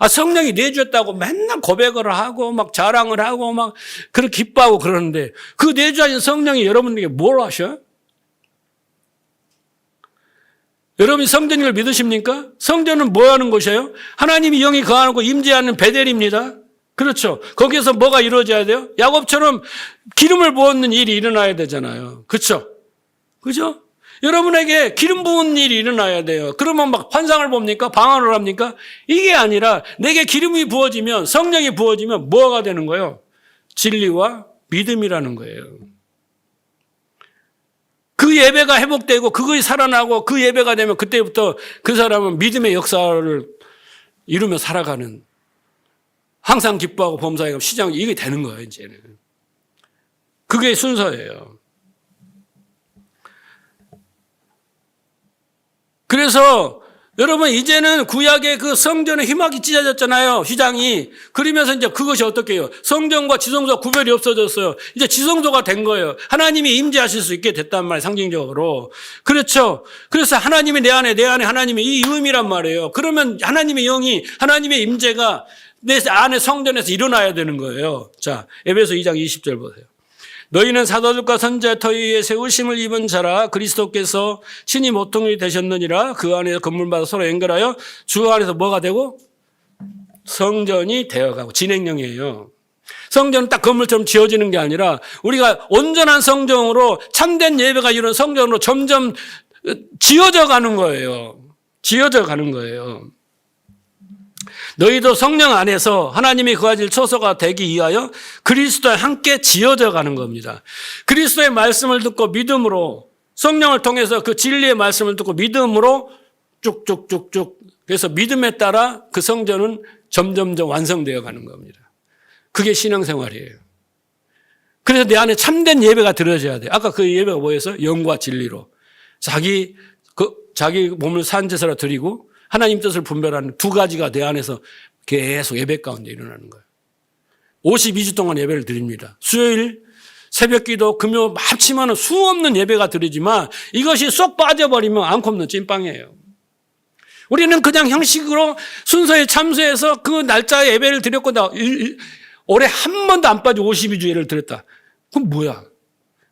Speaker 1: 성령이 내주셨다고 맨날 고백을 하고 막 자랑을 하고 막 그렇게 기뻐하고 그러는데 그 내주하신 성령이 여러분에게 뭘 하셔? 여러분이 성전인 걸 믿으십니까? 성전은 뭐 하는 곳이에요? 하나님이 영이 거하고 임재하는 베델입니다. 그렇죠. 거기에서 뭐가 이루어져야 돼요? 야곱처럼 기름을 부었는 일이 일어나야 되잖아요. 그렇죠? 그죠? 여러분에게 기름 부은 일이 일어나야 돼요. 그러면 막 환상을 봅니까? 방언을 합니까? 이게 아니라 내게 기름이 부어지면 성령이 부어지면 뭐가 되는 거예요? 진리와 믿음이라는 거예요. 그 예배가 회복되고 그것이 살아나고 그 예배가 되면 그때부터 그 사람은 믿음의 역사를 이루며 살아가는 항상 기뻐하고 범사에 시장 이게 되는 거예요, 이제는. 그게 순서예요. 그래서 여러분 이제는 구약의 그 성전의 희막이 찢어졌잖아요. 휘장이. 그러면서 이제 그것이 어떻게 해요? 성전과 지성소가 구별이 없어졌어요. 이제 지성소가 된 거예요. 하나님이 임재하실 수 있게 됐단 말이에요. 상징적으로. 그렇죠. 그래서 하나님이 내 안에 하나님의 이 의미란 말이에요. 그러면 하나님의 영이 하나님의 임재가 내 안에 성전에서 일어나야 되는 거예요. 자, 에베소 2장 20절 보세요. 너희는 사도들과 선지자의 터 위에 세우심을 입은 자라 그리스도께서 친히 모퉁이 되셨느니라. 그 안에서 건물마다 서로 연결하여 주 안에서 뭐가 되고? 성전이 되어가고 진행형이에요. 성전은 딱 건물처럼 지어지는 게 아니라 우리가 온전한 성전으로 참된 예배가 이루는 성전으로 점점 지어져 가는 거예요. 지어져 가는 거예요. 너희도 성령 안에서 하나님이 거하실 처소가 되기 위하여 그리스도와 함께 지어져 가는 겁니다. 그리스도의 말씀을 듣고 믿음으로 성령을 통해서 그 진리의 말씀을 듣고 믿음으로 쭉쭉쭉쭉 그래서 믿음에 따라 그 성전은 점점점 완성되어 가는 겁니다. 그게 신앙생활이에요. 그래서 내 안에 참된 예배가 들어져야 돼요. 아까 그 예배가 뭐였어요? 영과 진리로. 자기 몸을 산제사로 드리고 하나님 뜻을 분별하는 두 가지가 내 안에서 계속 예배 가운데 일어나는 거예요. 52주 동안 예배를 드립니다. 수요일, 새벽기도, 금요 합치면 수없는 예배가 드리지만 이것이 쏙 빠져버리면 앙코 없는 찐빵이에요. 우리는 그냥 형식으로 순서에 참수해서 그 날짜에 예배를 드렸고 올해 한 번도 안 빠지고 52주일을 드렸다. 그럼 뭐야?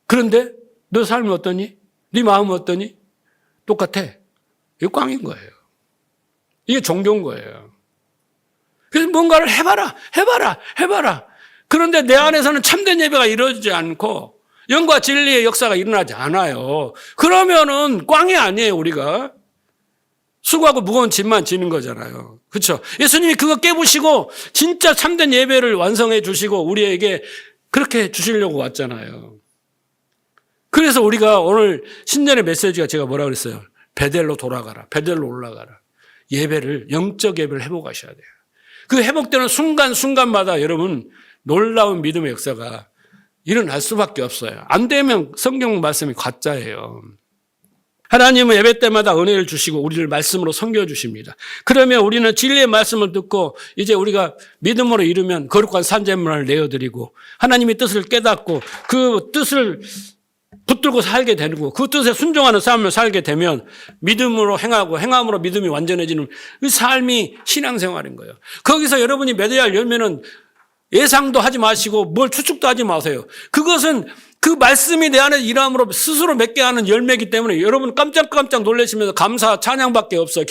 Speaker 1: 그런데 너 삶이 어떠니? 네 마음은 어떠니? 똑같아. 이게 꽝인 거예요. 이게 종교인 거예요. 그래서 뭔가를 해봐라. 그런데 내 안에서는 참된 예배가 이루어지지 않고 영과 진리의 역사가 일어나지 않아요. 그러면은 꽝이 아니에요, 우리가. 수고하고 무거운 짐만 지는 거잖아요. 그렇죠? 예수님이 그거 깨부시고 진짜 참된 예배를 완성해 주시고 우리에게 그렇게 주시려고 왔잖아요. 그래서 우리가 오늘 신년의 메시지가 제가 뭐라 그랬어요? 베델로 돌아가라. 베델로 올라가라. 예배를, 영적 예배를 회복하셔야 돼요. 그 회복되는 순간순간마다 여러분 놀라운 믿음의 역사가 일어날 수밖에 없어요. 안 되면 성경 말씀이 가짜예요. 하나님은 예배 때마다 은혜를 주시고 우리를 말씀으로 섬겨주십니다. 그러면 우리는 진리의 말씀을 듣고 이제 우리가 믿음으로 이루면 거룩한 산제물을 내어드리고 하나님의 뜻을 깨닫고 그 뜻을 붙들고 살게 되고 그 뜻에 순종하는 삶을 살게 되면 믿음으로 행하고 행함으로 믿음이 완전해지는 그 삶이 신앙생활인 거예요. 거기서 여러분이 맺어야 할 열매는 예상도 하지 마시고 뭘 추측도 하지 마세요. 그것은 그 말씀이 내 안에 일함으로 스스로 맺게 하는 열매이기 때문에 여러분 깜짝깜짝 놀라시면서 감사, 찬양밖에 없어요.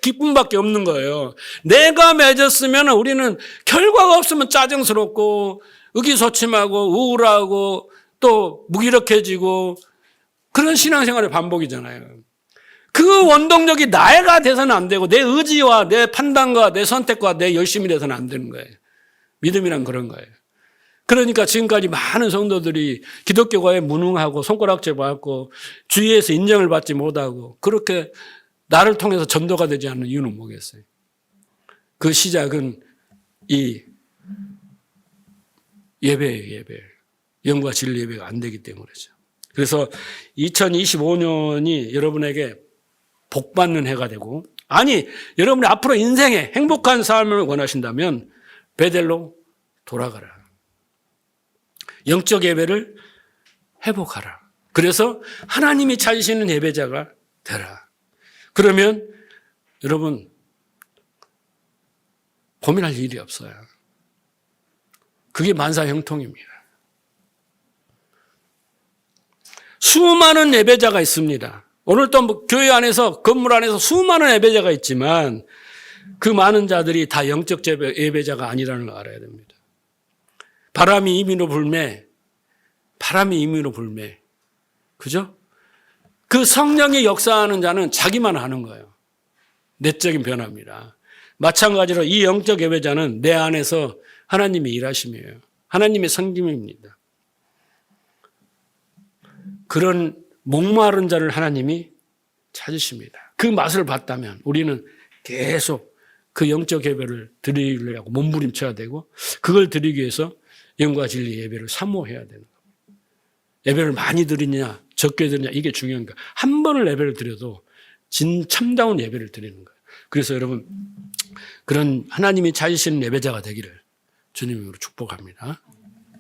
Speaker 1: 기쁨밖에 없는 거예요. 내가 맺었으면 우리는 결과가 없으면 짜증스럽고 의기소침하고 우울하고 또 무기력해지고 그런 신앙생활의 반복이잖아요. 그 원동력이 나가 돼서는 안 되고 내 의지와 내 판단과 내 선택과 내 열심이 돼서는 안 되는 거예요. 믿음이란 그런 거예요. 그러니까 지금까지 많은 성도들이 기독교가에 무능하고 손가락질 받고 주위에서 인정을 받지 못하고 그렇게 나를 통해서 전도가 되지 않는 이유는 뭐겠어요? 그 시작은 이 예배예요, 예배. 영과 진리 예배가 안 되기 때문이죠. 그래서 2025년이 여러분에게 복받는 해가 되고 아니 여러분이 앞으로 인생에 행복한 삶을 원하신다면 베델로 돌아가라. 영적 예배를 회복하라. 그래서 하나님이 찾으시는 예배자가 되라. 그러면 여러분 고민할 일이 없어요. 그게 만사형통입니다. 수많은 예배자가 있습니다. 오늘 또 교회 안에서 건물 안에서 수많은 예배자가 있지만 그 많은 자들이 다 영적 예배자가 아니라는 걸 알아야 됩니다. 바람이 임의로 불매. 그죠? 그 성령이 역사하는 자는 자기만 하는 거예요. 내적인 변화입니다. 마찬가지로 이 영적 예배자는 내 안에서 하나님의 일하심이에요. 하나님의 섬김입니다. 그런 목마른 자를 하나님이 찾으십니다. 그 맛을 봤다면 우리는 계속 그 영적 예배를 드리려고 몸부림쳐야 되고 그걸 드리기 위해서 영과 진리 예배를 사모해야 되는 겁니다. 예배를 많이 드리냐 적게 드리냐 이게 중요한 거예요. 한 번을 예배를 드려도 참다운 예배를 드리는 거예요. 그래서 여러분 그런 하나님이 찾으시는 예배자가 되기를 주님으로 축복합니다.